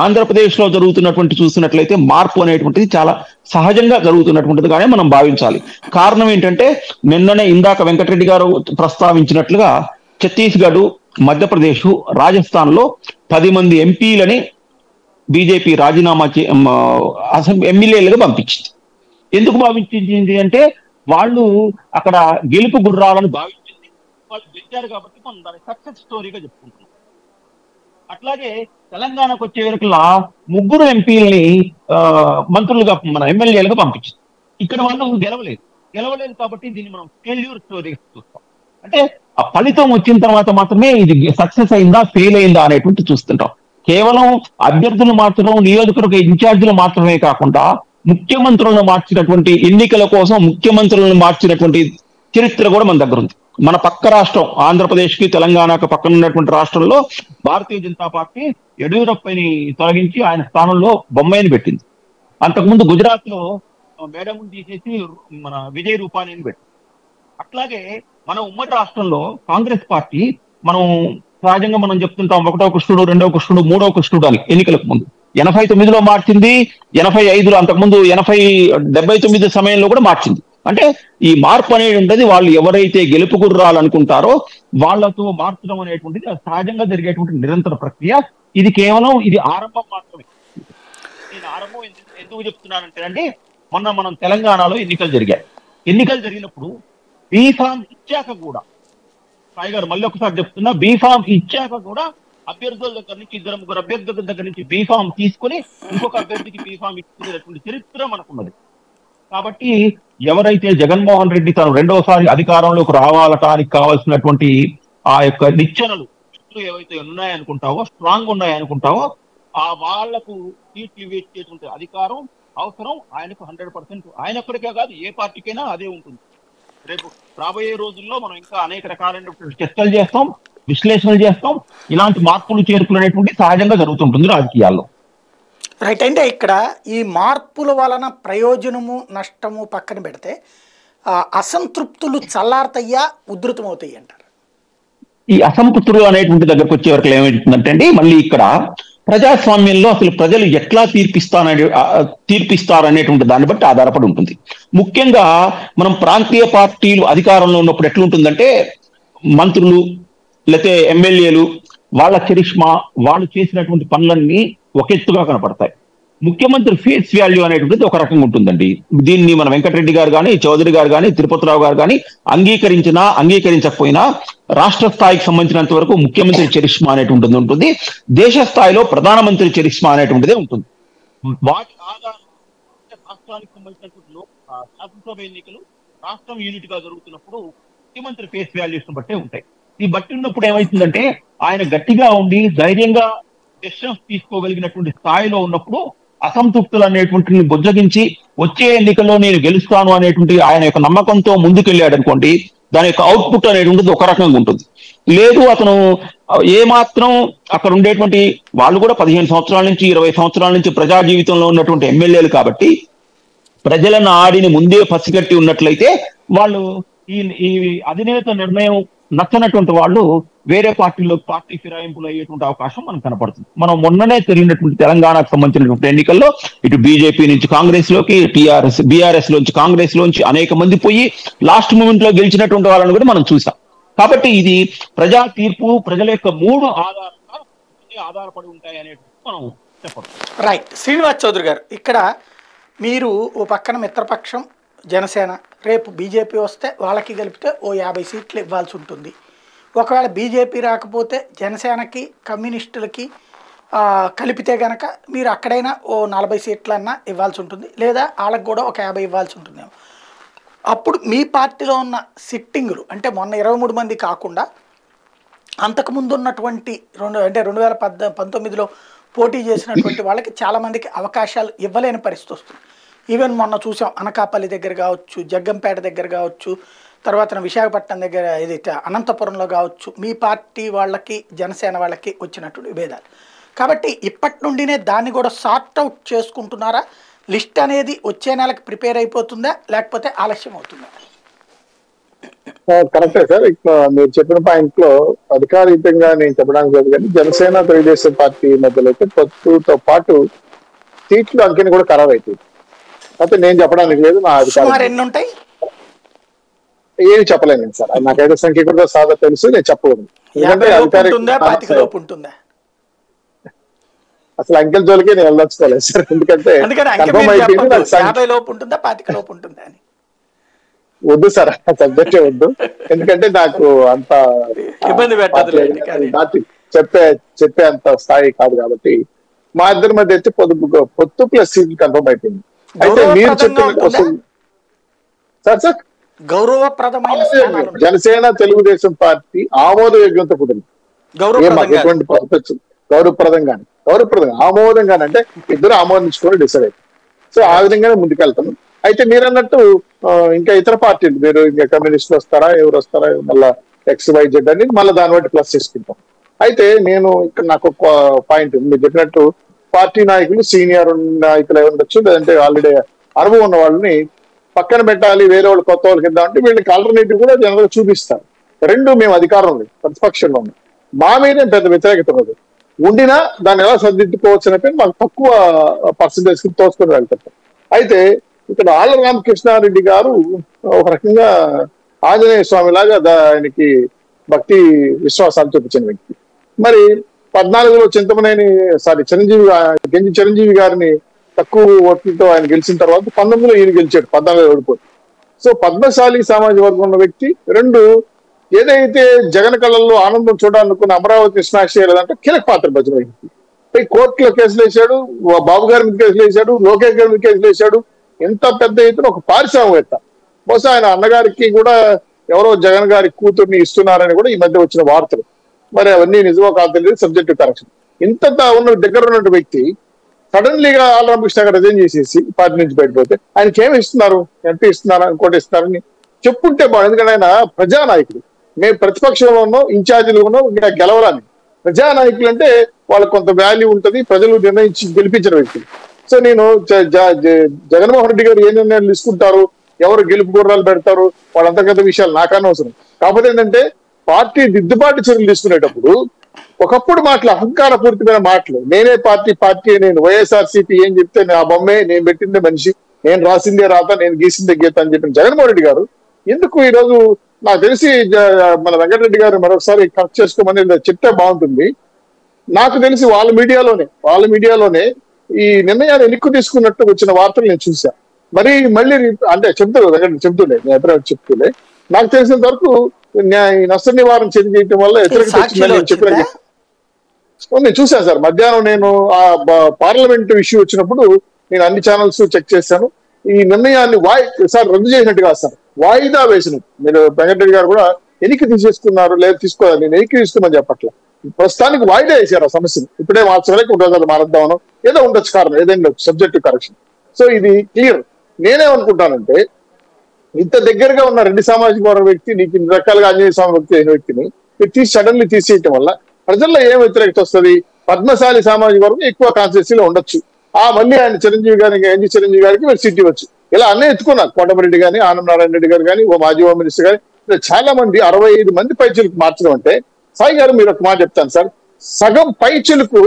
ఆంధ్రప్రదేశ్ లో జరుగుతున్నటువంటి చూసినట్లయితే మార్పు అనేటువంటిది చాలా సహజంగా జరుగుతున్నటువంటిదిగానే మనం భావించాలి. కారణం ఏంటంటే నిన్ననే ఇందాక వెంకటరెడ్డి గారు ప్రస్తావించినట్లుగా ఛత్తీస్గఢ్, మధ్యప్రదేశ్, రాజస్థాన్ లో 10 మంది ఎంపీలని బీజేపీ రాజీనామా ఎమ్మెల్యేలుగా పంపించింది. ఎందుకు భావించింది అంటే వాళ్ళు అక్కడ గెలుపు గుర్రాలను భావించింది. వాళ్ళు గెలిచారు కాబట్టి మనం దాన్ని సక్సెస్ స్టోరీగా చెప్పుకుంటున్నాం. అట్లాగే తెలంగాణకు వచ్చే వరకులా 3 ఎంపీలని మంత్రులుగా మన ఎమ్మెల్యేలుగా పంపించింది. ఇక్కడ వాళ్ళు గెలవలేదు కాబట్టి దీన్ని మనం ఫెయిల్యూర్ స్టోరీగా చూస్తాం. అంటే ఆ ఫలితం వచ్చిన తర్వాత మాత్రమే ఇది సక్సెస్ అయిందా ఫెయిల్ అయిందా అనేటువంటి చూస్తుంటాం. కేవలం అభ్యర్థులు మార్చడం, నియోజకవర్గ ఇన్ఛార్జీలు మాత్రమే కాకుండా ముఖ్యమంత్రులను మార్చినటువంటి ఎన్నికల కోసం ముఖ్యమంత్రులను మార్చినటువంటి చరిత్ర కూడా మన దగ్గర ఉంది. మన పక్క రాష్ట్రం ఆంధ్రప్రదేశ్ కి తెలంగాణకు పక్కన ఉన్నటువంటి రాష్ట్రంలో భారతీయ జనతా పార్టీ యడ్యూరప్పని తొలగించి ఆయన స్థానంలో బొమ్మాయిని పెట్టింది. అంతకుముందు గుజరాత్ లో మేడం తీసేసి మన విజయ్ రూపానీని పెట్టింది. అట్లాగే మన ఉమ్మడి రాష్ట్రంలో కాంగ్రెస్ పార్టీ మనం సహజంగా మనం చెప్తుంటాం 1వ కృష్ణుడు, 2వ కృష్ణుడు, 3వ కృష్ణుడు అని ఎన్నికలకు ముందు 89లో మార్చింది, 85లో అంతకుముందు 79 సమయంలో కూడా మార్చింది. అంటే ఈ మార్పు అనేది ఉంటుంది. వాళ్ళు ఎవరైతే గెలుపు గుర్రాలనుకుంటారో వాళ్ళతో మార్చడం అనేటువంటిది సహజంగా జరిగేటువంటి నిరంతర ప్రక్రియ. ఇది కేవలం ఇది ఆరంభం మాత్రమే. నేను ఆరంభం ఎందుకు చెప్తున్నానంటే అండి, మొన్న మనం తెలంగాణలో ఎన్నికలు జరిగాయి. ఎన్నికలు జరిగినప్పుడు బీఫామ్ ఇచ్చాక కూడా, సాయి గారు మళ్ళీ ఒకసారి చెప్తున్నా, బీఫామ్ ఇచ్చాక కూడా అభ్యర్థుల దగ్గర నుంచి 2-3 అభ్యర్థుల దగ్గర నుంచి బీఫామ్ తీసుకుని ఇంకొక అభ్యర్థికి బీఫామ్ ఇచ్చుకునేటువంటి చరిత్ర మనకున్నది. కాబట్టి ఎవరైతే జగన్మోహన్ రెడ్డి తను 2వసారి అధికారంలోకి రావాలటానికి కావాల్సినటువంటి ఆ యొక్క నిచ్చెనలు ఏవైతే ఉన్నాయనుకుంటావో, స్ట్రాంగ్ ఉన్నాయనుకుంటావో, ఆ వాళ్లకు సీట్లు ఇచ్చేటువంటి అధికారం అవసరం ఆయనకు 100%. ఆయన ఒక్కడికే కాదు, ఏ పార్టీకైనా అదే ఉంటుంది. రేపు రాబోయే రోజుల్లో మనం ఇంకా అనేక రకాలైనటువంటి చర్చలు చేస్తాం, విశ్లేషణలు చేస్తాం. ఇలాంటి మార్పులు చేర్పులు అనేటువంటి సహజంగా జరుగుతుంటుంది రాజకీయాల్లో. రైట్. అంటే ఇక్కడ ఈ మార్పుల వలన ప్రయోజనము నష్టము పక్కన పెడితే అసంతృప్తులు చల్లారతయ్యా ఉధృతమవుతాయి అంటారు. ఈ అసంతృప్తులు అనేటువంటి దగ్గరకు వచ్చే వరకు ఏమైతుందంటే అండి, మళ్ళీ ఇక్కడ ప్రజాస్వామ్యంలో అసలు ప్రజలు ఎట్లా తీర్పిస్తారనేటువంటి దాన్ని బట్టి ఆధారపడి ఉంటుంది. ముఖ్యంగా మనం ప్రాంతీయ పార్టీలు అధికారంలో ఉన్నప్పుడు ఎట్లుంటుందంటే మంత్రులు లేకపోతే ఎమ్మెల్యేలు వాళ్ళ చరిష్మా, వాళ్ళు చేసినటువంటి పనులన్నీ ఒక ఎత్తుగా కనపడతాయి. ముఖ్యమంత్రి ఫేస్ వాల్యూ అనేటువంటిది ఒక రకంగా ఉంటుందండి. దీన్ని మన వెంకటరెడ్డి గారు కానీ, చౌదరి గారు కానీ, తిరుపతిరావు గారు కానీ అంగీకరించినా అంగీకరించకపోయినా రాష్ట్ర స్థాయికి సంబంధించినంత వరకు ముఖ్యమంత్రి చరిష్మా అనేటువంటిది ఉంటుంది. దేశ స్థాయిలో ప్రధానమంత్రి చరిష్మా అనేటువంటిదే ఉంటుంది. వాటి ఆధారంగా రాష్ట్రానికి సంబంధించినటువంటి శాసనసభ ఎన్నికలు రాష్ట్రం యూనిట్ గా జరుగుతున్నప్పుడు ముఖ్యమంత్రి ఫేస్ వాల్యూస్ బట్టే ఉంటాయి. ఈ బట్టి ఉన్నప్పుడు ఏమైతుందంటే ఆయన గట్టిగా ఉండి ధైర్యంగా డెసిషన్స్ తీసుకోగలిగినటువంటి స్థాయిలో ఉన్నప్పుడు అసంతృప్తులు అనేటువంటిని బుజ్జగించి వచ్చే ఎన్నికల్లో నేను గెలుస్తాను అనేటువంటి ఆయన యొక్క నమ్మకంతో ముందుకెళ్ళాడు అనుకోండి, దాని యొక్క అవుట్పుట్ అనేటువంటిది ఒక రకంగా ఉంటుంది. లేదు అతను ఏమాత్రం అక్కడ ఉండేటువంటి వాళ్ళు కూడా 15 సంవత్సరాల నుంచి 20 సంవత్సరాల నుంచి ప్రజా జీవితంలో ఉన్నటువంటి ఎమ్మెల్యేలు కాబట్టి ప్రజలను ఆడిని ముందే పసిగట్టి ఉన్నట్లయితే వాళ్ళు ఈ అధినేత నిర్ణయం నచ్చనటువంటి వాళ్ళు వేరే పార్టీలో పార్టీ ఫిరాయింపులు అయ్యేటువంటి అవకాశం మనకు కనపడుతుంది. మనం మొన్ననే జరిగినటువంటి తెలంగాణకు సంబంధించినటువంటి ఎన్నికల్లో ఇటు బీజేపీ నుంచి కాంగ్రెస్ లోకి, బీఆర్ఎస్ లోంచి కాంగ్రెస్ లోంచి అనేక మంది పోయి లాస్ట్ మూమెంట్ లో గెలిచినటువంటి వాళ్ళని కూడా మనం చూసాం. కాబట్టి ఇది ప్రజా తీర్పు ప్రజల యొక్క 3 ఆధారపడి ఉంటాయి అనేది మనం చెప్పడం. రైట్. శ్రీనివాస్ చౌదరి గారు, ఇక్కడ మీరు ఓ పక్కన మిత్రపక్షం జనసేన, రేపు బీజేపీ వస్తే వాళ్ళకి కలిపితే ఓ 50 సీట్లు ఇవ్వాల్సి ఉంటుంది. ఒకవేళ బీజేపీ రాకపోతే జనసేనకి కమ్యూనిస్టులకి కలిపితే కనుక మీరు అక్కడైనా ఓ 40 సీట్లన్నా ఇవ్వాల్సి ఉంటుంది, లేదా వాళ్ళకి కూడా ఒక 50 ఇవ్వాల్సి ఉంటుందేమో. అప్పుడు మీ పార్టీలో ఉన్న సిట్టింగులు అంటే మొన్న 23 మంది కాకుండా అంతకుముందు ఉన్నటువంటి 2019లో పోటీ చేసినటువంటి వాళ్ళకి చాలామందికి అవకాశాలు ఇవ్వలేని పరిస్థితి వస్తుంది. ఈవెన్ మొన్న చూసాం అనకాపల్లి దగ్గర కావచ్చు, జగ్గంపేట దగ్గర కావచ్చు, తర్వాత విశాఖపట్నం దగ్గర ఏదైతే అనంతపురంలో కావచ్చు, మీ పార్టీ వాళ్ళకి జనసేన వాళ్ళకి వచ్చినటువంటి విభేదాలు. కాబట్టి ఇప్పటి నుండినే దాన్ని కూడా సార్ట్ అవుట్ చేసుకుంటున్నారా? లిస్ట్ అనేది వచ్చే నెలకు ప్రిపేర్ అయిపోతుందా, లేకపోతే ఆలస్యం అవుతుందా? కరెక్టే సార్. ఇక్కడ మీరు చెప్పిన పాయింట్ లో అధికారికంగా నేను చెప్పడానికి లేదు, కానీ జనసేన తెలుగుదేశం పార్టీ మధ్యలో అయితే పొత్తుతో పాటు సీట్ల అంకెని కూడా ఖరారు అవుతుంది. అయితే నేను చెప్పడానికి లేదు, నా అధికారం ఎన్ని ఉంటాయి ఏమి చెప్పలేను సార్. నాకైతే సంఖ్య కూడా సాదా తెలుసు, నేను చెప్పకూడదు. ఎందుకంటే అధికారిక అసలు అంకెల్ జోలికే నేను వెళ్ళదలుచుకోలేదు సార్. ఎందుకంటే కన్ఫర్మ్ అయిపోయింది. నాకు 50 లోపు ఉంటుందా 25 లోపు ఉంటుందా అని వద్దు సార్, సబ్జెక్టే వద్దు. ఎందుకంటే నాకు అంత ఇబ్బంది దాటి చెప్పే అంత స్థాయి కాదు కాబట్టి మా ఇద్దరి మధ్య అయితే పొత్తు ప్లస్ సీట్లు కన్ఫర్మ్ అయిపోయింది. అయితే మీరు చెప్పిన సార్ గౌరవప్రదమైన జనసేన తెలుగుదేశం పార్టీ ఆమోదయోగ్యంతో కుదిరింది. ఎటువంటి గౌరవప్రదంగానే ఆమోదంగానే అంటే ఇద్దరు ఆమోదించుకొని డిసైడ్ అయ్యారు. సో ఆ విధంగానే ముందుకెళ్తాను. అయితే మీరు అన్నట్టు ఇంకా ఇతర పార్టీలు మీరు ఇంకా కమ్యూనిస్టులు వస్తారా, ఎవరు వస్తారా, మళ్ళా XYZ అని మళ్ళీ దాన్ని బట్టి ప్లస్ చేసుకుంటాం. అయితే నేను ఇక్కడ నాకు ఒక పాయింట్ ఉంది. మీరు చెప్పినట్టు పార్టీ నాయకులు సీనియర్ నాయకులు అయి ఉండొచ్చు, లేదంటే ఆల్రెడీ అనుభవం ఉన్న వాళ్ళని పక్కన పెట్టాలి, వేరే వాళ్ళు కొత్త వాళ్ళకి ఇద్దాం అంటే వీళ్ళకి ఆల్టర్నేటివ్ కూడా జనరల్గా చూపిస్తారు. రెండు మేము అధికారంలో ఉంది, ప్రతిపక్షంలో ఉంది, మా మీదే పెద్ద వ్యతిరేకత ఉన్నది. ఉండినా దాన్ని ఎలా సర్దిద్దుకోవచ్చు అనేది మాకు తక్కువ పర్సంటేజ్ తోసుకొని వెళ్తారు. అయితే ఇక్కడ ఆళ్ల రామకృష్ణారెడ్డి గారు ఒక రకంగా ఆంజనేయ స్వామి లాగా ఆయనకి భక్తి విశ్వాసాలు చూపించిన వ్యక్తి. మరి 14లో చిరంజీవి గారిని తక్కువ ఓట్లతో ఆయన గెలిచిన తర్వాత 19లో ఈయన గెలిచాడు, 14లో ఓడిపోయి. సో పద్మశాలి సామాజిక వర్గం ఉన్న వ్యక్తి. రెండు, ఏదైతే జగన్ కళల్లో ఆనందం చూడాలనుకున్న అమరావతి స్మాష్ చేయలేదంటే కీలక పాత్ర భజన వ్యక్తి. కోర్టులో కేసులు వేశాడు, బాబు గారి మీద కేసులు వేశాడు, లోకేష్ గారి మీద కేసులు వేశాడు. ఎంత పెద్ద ఎత్తున ఒక పారిశ్రామికవేత్త. బహుశా ఆయన అన్నగారికి కూడా ఎవరో జగన్ గారి కూతుర్ని ఇస్తున్నారని కూడా ఈ మధ్య వచ్చిన వార్తలు. మరి అవన్నీ నిజమో కాదు తెలియదు, సబ్జెక్టు కరెక్షన్. ఇంత ఉన్న దగ్గర ఉన్న వ్యక్తి సడన్లీగా ఆళ్ల రామకృష్ణ గారు రిజైన్ చేసేసి పార్టీ నుంచి బయటపోతే ఆయనకి ఏమి ఇస్తున్నారు, ఎంపీ ఇస్తున్నారా, ఇంకోటి ఇస్తున్నారని చెప్పుంటే బాగుంది. ఎందుకంటే ఆయన ప్రజానాయకుడు. మేము ప్రతిపక్షంలో ఉన్నాం, ఇన్ఛార్జీలు ఉన్నాం, ఇంకా గెలవరాని. ప్రజానాయకులు అంటే వాళ్ళకి కొంత వాల్యూ ఉంటుంది, ప్రజలు నిర్ణయించి గెలిపించిన వ్యక్తులు. సో నేను జగన్మోహన్ రెడ్డి గారు ఏ నిర్ణయాలు తీసుకుంటారు, ఎవరు గెలుపు గుర్రాలు పెడతారు, వాళ్ళ అంతర్గత విషయాలు నాకనవసరం. కాకపోతే ఏంటంటే పార్టీ దిద్దుబాటు చర్యలు తీసుకునేటప్పుడు ఒకప్పుడు మాటలు అహంకారపూరితమైన మాటలు, నేనే పార్టీ నేను వైఎస్ఆర్సీపీ ఏం చెప్తే నా బొమ్మే, నేను పెట్టిందే మనిషి, నేను రాసిందే రాత, నేను గీసిందే గీత అని చెప్పిన జగన్మోహన్ రెడ్డి గారు ఎందుకు ఈ రోజు నాకు తెలిసి మన వెంకటరెడ్డి గారు మరొకసారి కరెక్ట్ చేసుకోమని చెప్తే బాగుంటుంది. నాకు తెలిసి వాళ్ళ మీడియాలోనే ఈ నిర్ణయాన్ని ఎన్నిక తీసుకున్నట్టు వచ్చిన వార్తలు నేను చూసా. మళ్ళీ అంటే చెప్తుండే నేను అభిప్రాయం చెప్తుండే. నాకు తెలిసినంత వరకు నష్ట నివారణ చర్య చేయటం వల్ల నేను చూసాను సార్. మధ్యాహ్నం నేను ఆ పార్లమెంట్ ఇష్యూ వచ్చినప్పుడు నేను అన్ని ఛానల్స్ చెక్ చేశాను. ఈ నిర్ణయాన్ని రద్దు చేసినట్టు కాదు సార్, వాయిదా వేసినట్టు. మీరు వెంకటరెడ్డి గారు కూడా ఎన్నిక తీసేసుకున్నారు, లేదు తీసుకోవాలి, నేను ఎన్నిక తీసుకోమని చెప్పట్ల. ప్రస్తుతానికి వాయిదా వేసారు ఆ సమస్యను. ఇప్పుడే మార్చలేక 2 రోజులు మారద్దామను ఏదో ఉండొచ్చు కారణం, ఏదైనా సబ్జెక్టు కరెక్షన్. సో ఇది క్లియర్. నేనేమనుకుంటానంటే ఇంత దగ్గరగా ఉన్న రెడ్డి సామాజిక వర్గ వ్యక్తి, నీకు ఇన్ని రకాలుగా ఆంజనేయ స్వామి భక్తి అయిన వ్యక్తిని సడన్లీ తీసేయటం వల్ల ప్రజల్లో ఏం వ్యతిరేకత వస్తుంది? పద్మశాలి సామాజిక వర్గం ఎక్కువ కాన్స్టిట్యూన్సీలో ఉండొచ్చు. మళ్ళీ ఆయన చిరంజీవి గారికి మీరు సీట్ ఇవ్వచ్చు. ఇలా అన్నీ ఎత్తుకున్నారు. కోటమిరెడ్డి కానీ, ఆనం నారాయణ రెడ్డి గారు కానీ, మాజీ హోమ్ మినిస్టర్ కానీ, చాలా మంది 65 మంది పైచులకు మార్చడం అంటే, సాయి గారు మీరు ఒక మాట చెప్తాను సార్, సగం పైచులకు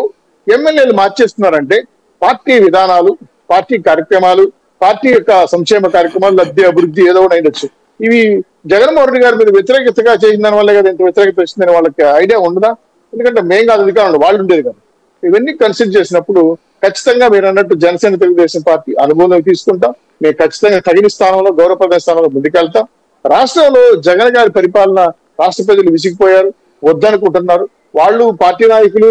ఎమ్మెల్యేలు మార్చేస్తున్నారంటే పార్టీ విధానాలు, పార్టీ కార్యక్రమాలు, పార్టీ యొక్క సంక్షేమ కార్యక్రమాలు, లబ్ధి, అభివృద్ధి ఏదో కూడా అయినచ్చు. ఇవి జగన్మోహన్ రెడ్డి గారి మీద వ్యతిరేకతగా చేసిన దాని వల్ల కదా ఇంత వ్యతిరేకత వచ్చిందని వాళ్ళకి ఐడియా ఉండదా? ఎందుకంటే మేం కాదు అధికారంలో, వాళ్ళు ఉండేది కదా. ఇవన్నీ కన్సిడర్ చేసినప్పుడు ఖచ్చితంగా మీరు అన్నట్టు జనసేన తెలుగుదేశం పార్టీ అనుభవం తీసుకుంటాం. మేము ఖచ్చితంగా తగిన స్థానంలో, గౌరవప్రద స్థానంలో ముందుకెళ్తాం. రాష్ట్రంలో జగన్ గారి పరిపాలన రాష్ట్ర ప్రజలు విసిగిపోయారు, వద్దనుకుంటున్నారు. వాళ్ళు పార్టీ నాయకులు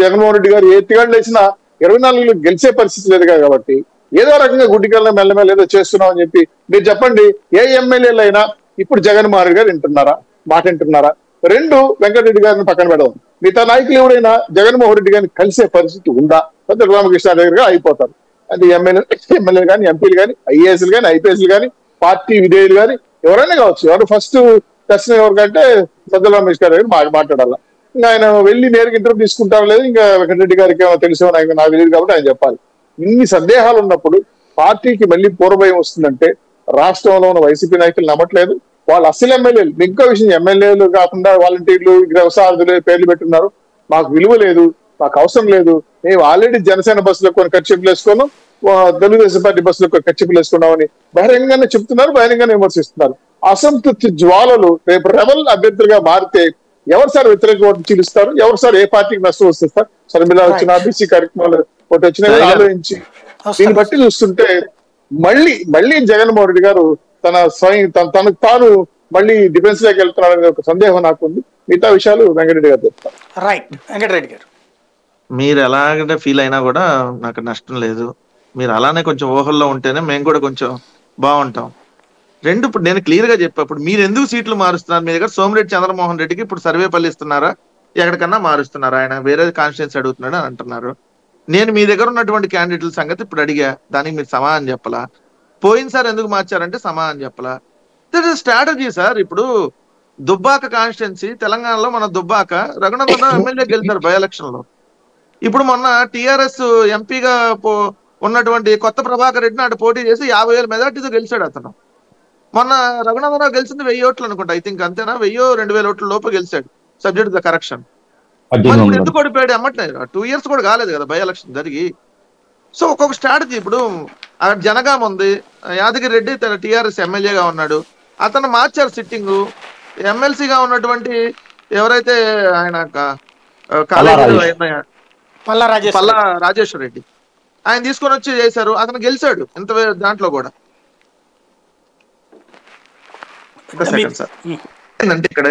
జగన్మోహన్ రెడ్డి గారు ఏ ఎత్తుగడలు వేసినా 24లో గెలిచే పరిస్థితి లేదు కాబట్టి ఏదో రకంగా గుడ్డికల్లా మెల్లమెల్ల ఏదో చేస్తున్నాం అని చెప్పి మీరు చెప్పండి. ఏ ఎమ్మెల్యేలు అయినా ఇప్పుడు జగన్మోహన్ రెడ్డి గారు మాట వింటున్నారా? 2, వెంకటరెడ్డి గారిని పక్కన పెడదాం. మిగతా నాయకులు ఎవరైనా జగన్మోహన్ రెడ్డి గారిని కలిసే పరిస్థితి ఉందా? పెద్ద రామకృష్ణ దగ్గర అయిపోతారు. అది ఎమ్మెల్యేలు కానీ, ఎంపీలు కానీ, ఐఏఎస్లు కానీ, ఐపీఎస్లు కానీ, పార్టీ విధేయులు కానీ ఎవరైనా కావచ్చు. ఎవరు ఫస్ట్ దర్శనం ఎవరికంటే సజ్జల రామకృష్ణ గారి దగ్గర మాట్లాడాల. ఇంకా ఆయన వెళ్ళి నేరుగా ఇంటర్వ్యూ తీసుకుంటారో లేదు, ఇంకా వెంకటరెడ్డి గారికి ఏమో తెలుసో నాకు తెలియదు కాబట్టి ఆయన చెప్పాలి. ఇన్ని సందేహాలు ఉన్నప్పుడు పార్టీకి మళ్ళీ పూర్వభయం వస్తుందంటే రాష్ట్రంలో ఉన్న వైసీపీ నాయకులు నమ్మట్లేదు. వాళ్ళు అసలు ఎమ్మెల్యేలు, ఇంకో విషయం, ఎమ్మెల్యేలు కాకుండా వాలంటీర్లు, వ్యవసాయార్థులు పేర్లు పెట్టున్నారు. మాకు విలువ లేదు, మాకు అవసరం లేదు, మేము ఆల్రెడీ జనసేన బస్సులో కొన్ని ఖర్చులు వేసుకున్నాం, తెలుగుదేశం పార్టీ బస్సులో కొన్ని ఖర్చులు వేసుకున్నామని బహిరంగంగానే చెప్తున్నారు, బహిరంగంగానే విమర్శిస్తున్నారు. అసంతృప్తి జ్వాలలు రేపు రెబల్ అభ్యర్థులుగా మారితే ఎవరు సార్ వ్యతిరేక ఓటు చీలుస్తారు? ఎవరు సార్ ఏ పార్టీకి నష్టం వస్తుంది సార్? షర్మిల వచ్చిన బీసీ కార్యక్రమాలు ఒకటి వచ్చినా ఆలోచించి దీన్ని బట్టి చూస్తుంటే మళ్ళీ జగన్మోహన్ రెడ్డి గారు తన తనకు తాను మళ్ళీ డిఫెన్స్ లోకి వెళ్తున్నాడనే ఒక సందేహం నాకు ఉంది. మిగతా విషయాలు వెంకటరెడ్డి గారు చెప్తారు. రైట్, వెంకటరెడ్డి గారు. మీరు ఎలాగంటే ఫీల్ అయినా కూడా నాకు నష్టం లేదు. మీరు అలానే కొంచెం ఊహల్లో ఉంటేనే మేము కూడా కొంచెం బాగుంటాం. రెండు ఇప్పుడు నేను క్లియర్ గా చెప్పా. ఇప్పుడు మీరు ఎందుకు సీట్లు మారుస్తున్నారు? మీ దగ్గర సోమిరెడ్డి చంద్రమోహన్ రెడ్డికి ఇప్పుడు సర్వేపల్లి ఇస్తున్నారా, ఎక్కడికన్నా మారుస్తున్నారా? ఆయన వేరే కాన్స్టిట్యున్సీ అడుగుతున్నాడు అని అంటున్నారు. నేను మీ దగ్గర ఉన్నటువంటి క్యాండిడేట్ల సంగతి ఇప్పుడు అడిగా, దానికి మీరు సమాధానం చెప్పలా. పోయినసారి ఎందుకు మార్చారంటే సమాధానం చెప్పలా. That is strategy sir. ఇప్పుడు దుబ్బాక కాన్స్టిట్యున్సీ తెలంగాణలో మన దుబ్బాక రఘునందన్ ఎమ్మెల్యే గెలిచారు బై ఎలక్షన్ లో. ఇప్పుడు మొన్న టిఆర్ఎస్ ఎంపీగా ఉన్నటువంటి కొత్త ప్రభాకర్ రెడ్డిని అటు పోటీ చేసి 50,000 మెజార్టీతో గెలిచాడు అతను. మొన్న రఘునందనరావు గెలిచింది 1000 ఓట్లు అనుకుంటా, ఐ థింక్ అంతేనా, 1000-2000 ఓట్ల లోపు గెలిచాడు సబ్జెక్ట్ ద కరెక్షన్. మరి ఎందుకు ఓడిపోయాడు అమ్మట్లేదు? 2 years కూడా కాలేదు కదా బై ఎలక్షన్ జరిగి. సో ఒక్కొక్క స్ట్రాటజీ. ఇప్పుడు అక్కడ జనగాం ఉంది, యాదగిరి రెడ్డి తన టిఆర్ఎస్ ఎమ్మెల్యేగా ఉన్నాడు, అతను మార్చారు సిట్టింగ్. ఎమ్మెల్సీగా ఉన్నటువంటి ఎవరైతే ఆయన పల్లా రాజేశ్వర రెడ్డి ఆయన తీసుకొని వచ్చి చేశారు, అతను గెలిచాడు ఇంత దాంట్లో కూడా. ఏంటంటే ఇక్కడ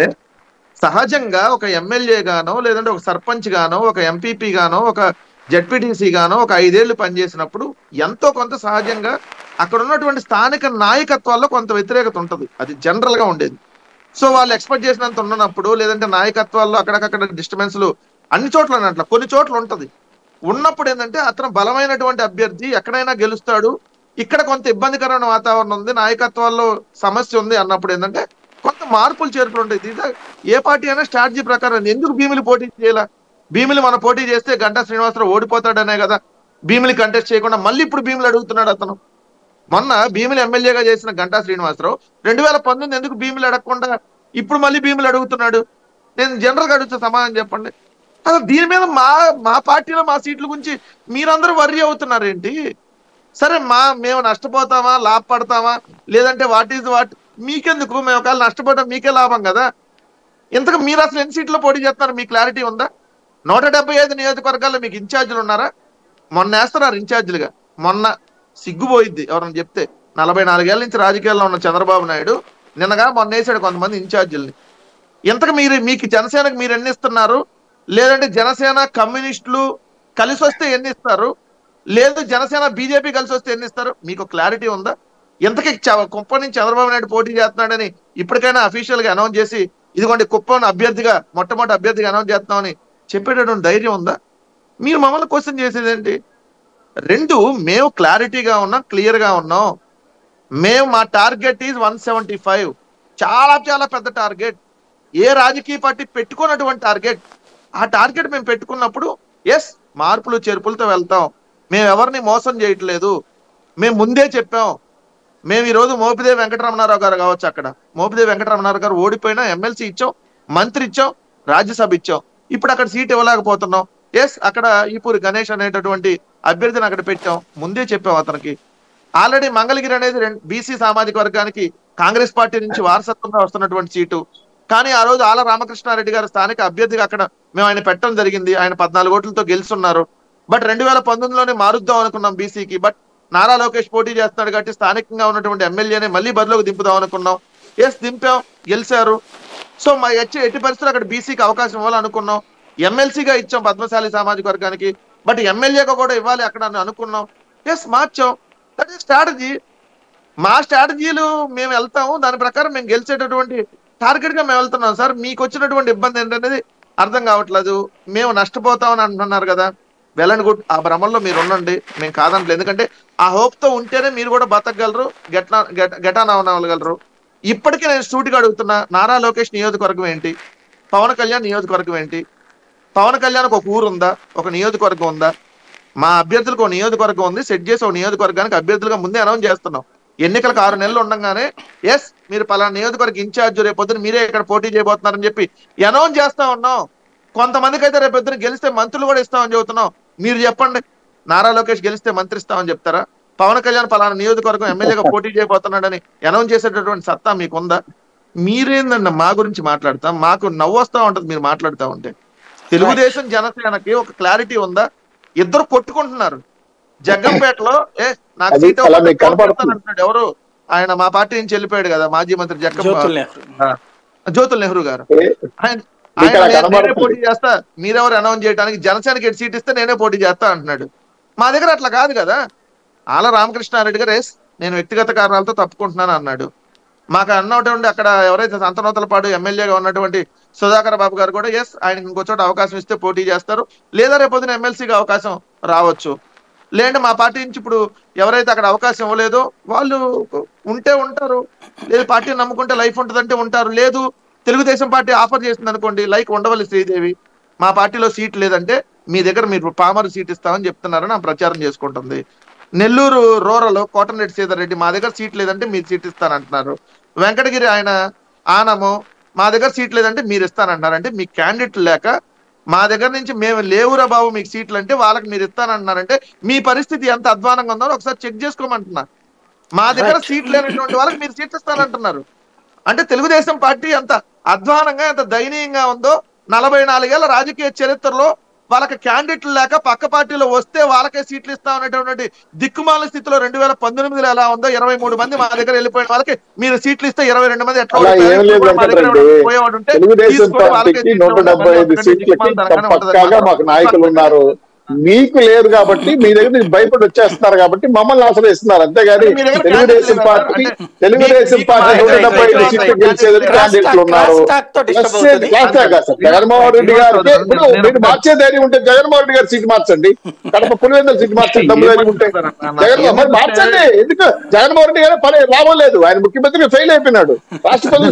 సహజంగా ఒక ఎమ్మెల్యే గానో లేదంటే ఒక సర్పంచ్ గానో ఒక ఎంపీపీ గానో ఒక జడ్పీటీసీ గానో ఒక 5 ఏళ్ళు పనిచేసినప్పుడు ఎంతో కొంత సహజంగా అక్కడ ఉన్నటువంటి స్థానిక నాయకత్వాల్లో కొంత వ్యతిరేకత ఉంటుంది, అది జనరల్ గా ఉండేది. సో వాళ్ళు ఎక్స్పెక్ట్ చేసినంత ఉన్నప్పుడు లేదంటే నాయకత్వాల్లో అక్కడక్కడ డిస్టర్బెన్స్లు అన్ని చోట్ల అట్లా కొన్ని చోట్ల ఉంటది. ఉన్నప్పుడు ఏంటంటే అతను బలమైనటువంటి అభ్యర్థి ఎక్కడైనా గెలుస్తాడు, ఇక్కడ కొంత ఇబ్బందికరమైన వాతావరణం ఉంది, నాయకత్వాల్లో సమస్య ఉంది అన్నప్పుడు ఏంటంటే కొంత మార్పులు చేర్పులు ఉంటాయి. ఏ పార్టీ అయినా స్ట్రాటజీ ప్రకారం. ఎందుకు భీమిలి పోటీ చేయాల? భీమిలి మన పోటీ చేస్తే గంటా శ్రీనివాసరావు ఓడిపోతాడనే కదా భీమిలి కంటెస్ట్ చేయకుండా మళ్ళీ ఇప్పుడు భీమిలి అడుగుతున్నాడు అతను. మొన్న భీమిలి ఎమ్మెల్యేగా చేసిన గంటా శ్రీనివాసరావు 2019 ఎందుకు భీమిలి అడగకుండా ఇప్పుడు మళ్ళీ భీమిలి అడుగుతున్నాడు? నేను జనరల్ గా అడుగుతా, సమాధానం చెప్పండి. అసలు దీని మీద మా పార్టీలో మా సీట్ల గురించి మీరందరూ వర్రీ అవుతున్నారు ఏంటి? సరే మేము నష్టపోతామా లాభపడతామా లేదంటే వాట్ మీకెందుకు? మేము ఒకవేళ నష్టపోవడం మీకే లాభం కదా. ఇంతకు మీరు అసలు ఎన్ని సీట్లో పోటీ చేస్తున్నారు మీకు క్లారిటీ ఉందా? 175 నియోజకవర్గాల్లో మీకు ఇన్ఛార్జీలు ఉన్నారా? మొన్న వేస్తున్నారు ఇన్ఛార్జీలుగా. మొన్న సిగ్గుపోయిద్ది ఎవరన్నా చెప్తే. 44 ఏళ్ల నుంచి రాజకీయాల్లో ఉన్న చంద్రబాబు నాయుడు నిన్నగా మొన్న వేసాడు కొంతమంది ఇన్ఛార్జీలని. ఇంతకు మీకు జనసేనకు మీరు ఎన్ని ఇస్తున్నారు? లేదంటే జనసేన కమ్యూనిస్టులు కలిసి వస్తే ఎన్ని ఇస్తారు? లేదు జనసేన బీజేపీ కలిసి వస్తే ఎన్ని ఇస్తారు? మీకు క్లారిటీ ఉందా? ఇంతకీ కుప్పం నుంచి చంద్రబాబు నాయుడు పోటీ చేస్తున్నాడని ఇప్పటికైనా అఫీషియల్ గా అనౌన్స్ చేసి ఇదిగోండి కుప్పం అభ్యర్థిగా మొట్టమొదటి అభ్యర్థిగా అనౌన్స్ చేస్తామని చెప్పేటటువంటి ధైర్యం ఉందా? మీరు మమ్మల్ని క్వశ్చన్ చేసేది ఏంటి? రెండు, మేము క్లారిటీగా ఉన్నాం, క్లియర్ గా ఉన్నాం. మా టార్గెట్ ఈజ్ 175. చాలా చాలా పెద్ద టార్గెట్, ఏ రాజకీయ పార్టీ పెట్టుకున్నటువంటి టార్గెట్. ఆ టార్గెట్ మేము పెట్టుకున్నప్పుడు మార్పులు చేర్పులతో వెళ్తాం. మేము ఎవరిని మోసం చేయట్లేదు, మేము ముందే చెప్పాం. మేము ఈరోజు మోపిదేవి వెంకటరమణారావు గారు కావచ్చు, అక్కడ మోపిదేవి వెంకటరమణారావు గారు ఓడిపోయినా ఎమ్మెల్సీ ఇచ్చాం, మంత్రి ఇచ్చాం, రాజ్యసభ ఇచ్చాం. ఇప్పుడు అక్కడ సీట్ ఇవ్వలేకపోతున్నాం. అక్కడ ఈపూరి గణేష్ అనేటటువంటి అభ్యర్థిని అక్కడ పెట్టాం, ముందే చెప్పాం అతనికి. ఆల్రెడీ మంగళగిరి అనేది బీసీ సామాజిక వర్గానికి కాంగ్రెస్ పార్టీ నుంచి వారసత్వంగా వస్తున్నటువంటి సీటు. కానీ ఆ రోజు ఆల రామకృష్ణారెడ్డి గారు స్థానిక అభ్యర్థిగా అక్కడ మేము ఆయన పెట్టడం జరిగింది. ఆయన 14 ఓట్లతో గెలుస్తున్నారు. బట్ 2019లోనే మారుద్దాం అనుకున్నాం బీసీకి. బట్ నారా లోకేష్ పోటీ చేస్తున్నాడు కాబట్టి స్థానికంగా ఉన్నటువంటి ఎమ్మెల్యేనే మళ్ళీ బరిలోకి దింపుదాం అనుకున్నాం. దింపాం, గెలిచారు. సో ఎట్టి పరిస్థితులు అక్కడ బీసీకి అవకాశం ఇవ్వాలనుకున్నాం. ఎమ్మెల్సీగా ఇచ్చాం పద్మశాలి సామాజిక వర్గానికి. బట్ ఎమ్మెల్యేగా కూడా ఇవ్వాలి అక్కడ అనుకున్నాం. మార్చాం. That is strategy. మా స్ట్రాటజీలు మేము వెళ్తాము, దాని ప్రకారం మేము గెలిచేటటువంటి టార్గెట్ గా మేము వెళ్తున్నాం. సార్ మీకు వచ్చినటువంటి ఇబ్బంది ఏంటనేది అర్థం కావట్లేదు. మేము నష్టపోతామని అంటున్నారు కదా, వెల్ అండ్ గుడ్. ఆ భ్రమంలో మీరు ఉండండి, మేము కాదంటలేదు. ఎందుకంటే ఆ హోప్ తో ఉంటేనే మీరు కూడా బతకగలరు, గెటాన్ అవ్వగలరు. ఇప్పటికీ నేను సూటిగా అడుగుతున్నా, నారా లోకేష్ నియోజకవర్గం ఏంటి? పవన్ కళ్యాణ్ నియోజకవర్గం ఏంటి? పవన్ కళ్యాణ్కి ఒక ఊరు ఉందా? ఒక నియోజకవర్గం ఉందా? మా అభ్యర్థులకు ఒక నియోజకవర్గం ఉంది, సెట్ చేసి ఒక నియోజకవర్గానికి అభ్యర్థులుగా ముందే అనౌన్స్ చేస్తున్నాం. ఎన్నికలకు 6 నెలలు ఉండగానే మీరు పలానా నియోజకవర్గ ఇన్ఛార్జ్ రేపొద్దున మీరే ఇక్కడ పోటీ చేయబోతున్నారని చెప్పి అనౌన్స్ చేస్తా ఉన్నాం. కొంతమందికి అయితే రేపొద్దున గెలిస్తే మంత్రులు కూడా ఇస్తామని చెబుతున్నాం. మీరు చెప్పండి, నారా లోకేష్ గెలిస్తే మంత్రి ఇస్తామని చెప్తారా? పవన్ కళ్యాణ్ పలానా నియోజకవర్గం ఎమ్మెల్యేగా పోటీ చేయబోతున్నాడని అనౌన్స్ చేసేటటువంటి సత్తా మీకుందా? మీరేందన్న మా గురించి మాట్లాడతాం, మాకు నవ్వు వస్తా ఉంటది మీరు మాట్లాడుతూ ఉంటే. తెలుగుదేశం జనసేనకి ఒక క్లారిటీ ఉందా? ఇద్దరు కొట్టుకుంటున్నారు జగ్గంపేటలో. నాకు అది సీట్ అలా మీకు కనపడుతుంది. అంటున్నాడు ఎవరు, ఆయన మా పార్టీ నుంచి వెళ్ళిపోయాడు కదా మాజీ మంత్రి జ్యోతుల్ నెహ్రూ గారు. నేనే పోటీ చేస్తా, మీరెవరు అనౌన్స్ చేయడానికి, జనసేనకి సీట్ ఇస్తే నేనే పోటీ చేస్తా అంటున్నాడు. మా దగ్గర అట్లా కాదు కదా. ఆల రామకృష్ణారెడ్డి గారు నేను వ్యక్తిగత కారణాలతో తప్పుకుంటున్నాను అన్నాడు. మాకు అన్నటువంటి అక్కడ ఎవరైతే సంతనూతలపాడు ఎమ్మెల్యేగా ఉన్నటువంటి సుధాకర్ బాబు గారు కూడా ఆయనకి ఇంకో చోట అవకాశం ఇస్తే పోటీ చేస్తారు, లేదా రేపొద్దున ఎమ్మెల్సీగా అవకాశం రావచ్చు. లేదంటే మా పార్టీ నుంచి ఇప్పుడు ఎవరైతే అక్కడ అవకాశం ఇవ్వలేదో వాళ్ళు ఉంటే ఉంటారు, లేదు పార్టీని నమ్ముకుంటే లైఫ్ ఉంటుందంటే ఉంటారు. లేదు తెలుగుదేశం పార్టీ ఆఫర్ చేసింది అనుకోండి, లైక్ ఉండవల్లి శ్రీదేవి మా పార్టీలో సీట్ లేదంటే మీ దగ్గర మీరు పామరు సీట్ ఇస్తామని చెప్తున్నారని ఆ ప్రచారం చేసుకుంటుంది. నెల్లూరు రూరల్ కోటమిరెడ్డి శ్రీధర్ రెడ్డి మా దగ్గర సీట్ లేదంటే మీరు సీట్ ఇస్తానంటున్నారు. వెంకటగిరి ఆయన ఆనము మా దగ్గర సీట్ లేదంటే మీరు ఇస్తానంటున్నారు. అంటే మీ క్యాండిడేట్ లేక మా దగ్గర నుంచి మేము లేవురా బాబు మీకు సీట్లు అంటే వాళ్ళకి మీరు ఇస్తానంటున్నారంటే మీ పరిస్థితి ఎంత అధ్వానంగా ఉందో ఒకసారి చెక్ చేసుకోమంటున్నా. మా దగ్గర సీట్ లేనటువంటి వాళ్ళకి మీరు సీట్లు ఇస్తానంటున్నారు. అంటే తెలుగుదేశం పార్టీ ఎంత అధ్వానంగా ఎంత దయనీయంగా ఉందో, 44 ఏళ్ల రాజకీయ చరిత్రలో వాళ్ళకి క్యాండిడేట్లు లేక పక్క పార్టీలో వస్తే వాళ్ళకే సీట్లు ఇస్తా అనేటువంటి దిక్కుమాల స్థితిలో 2019లో ఎలా ఉందో 23 మంది మా దగ్గర వెళ్ళిపోయిన వాళ్ళకి మీరు సీట్లు ఇస్తే 22 మంది ఎట్లా పోయేవాడు ఉంటే తెలుగుదేశం పార్టీకి 175 సీట్లకి పక్కాగా మాకు నాయకులు ఉన్నారు. మీకు లేరు కాబట్టి మీ దగ్గర నుంచి భయపడి వచ్చేస్తున్నారు కాబట్టి మమ్మల్ని ఆశ్రయిస్తున్నారు. అంతేగాని తెలుగుదేశం పార్టీ 175 సీట్లు గెలిచేదని క్యాండిడేట్లు ఉన్నారు. జగన్మోహన్ రెడ్డి గారికి ఇప్పుడు మీరు మార్చే ధైర్యం ఉంటే జగన్మోహన్ రెడ్డి గారి సీట్ మార్చండి, కడప పులివెందుల సీట్ మార్చండి, దమ్ము ధైర్యం ఉంటే జగన్మోహన్ మార్చండి. ఎందుకు జగన్మోహన్ రెడ్డి గారు పని లాభం లేదు, ఆయన ముఖ్యమంత్రి ఫెయిల్ అయిపోయినాడు. రాష్ట్రపతి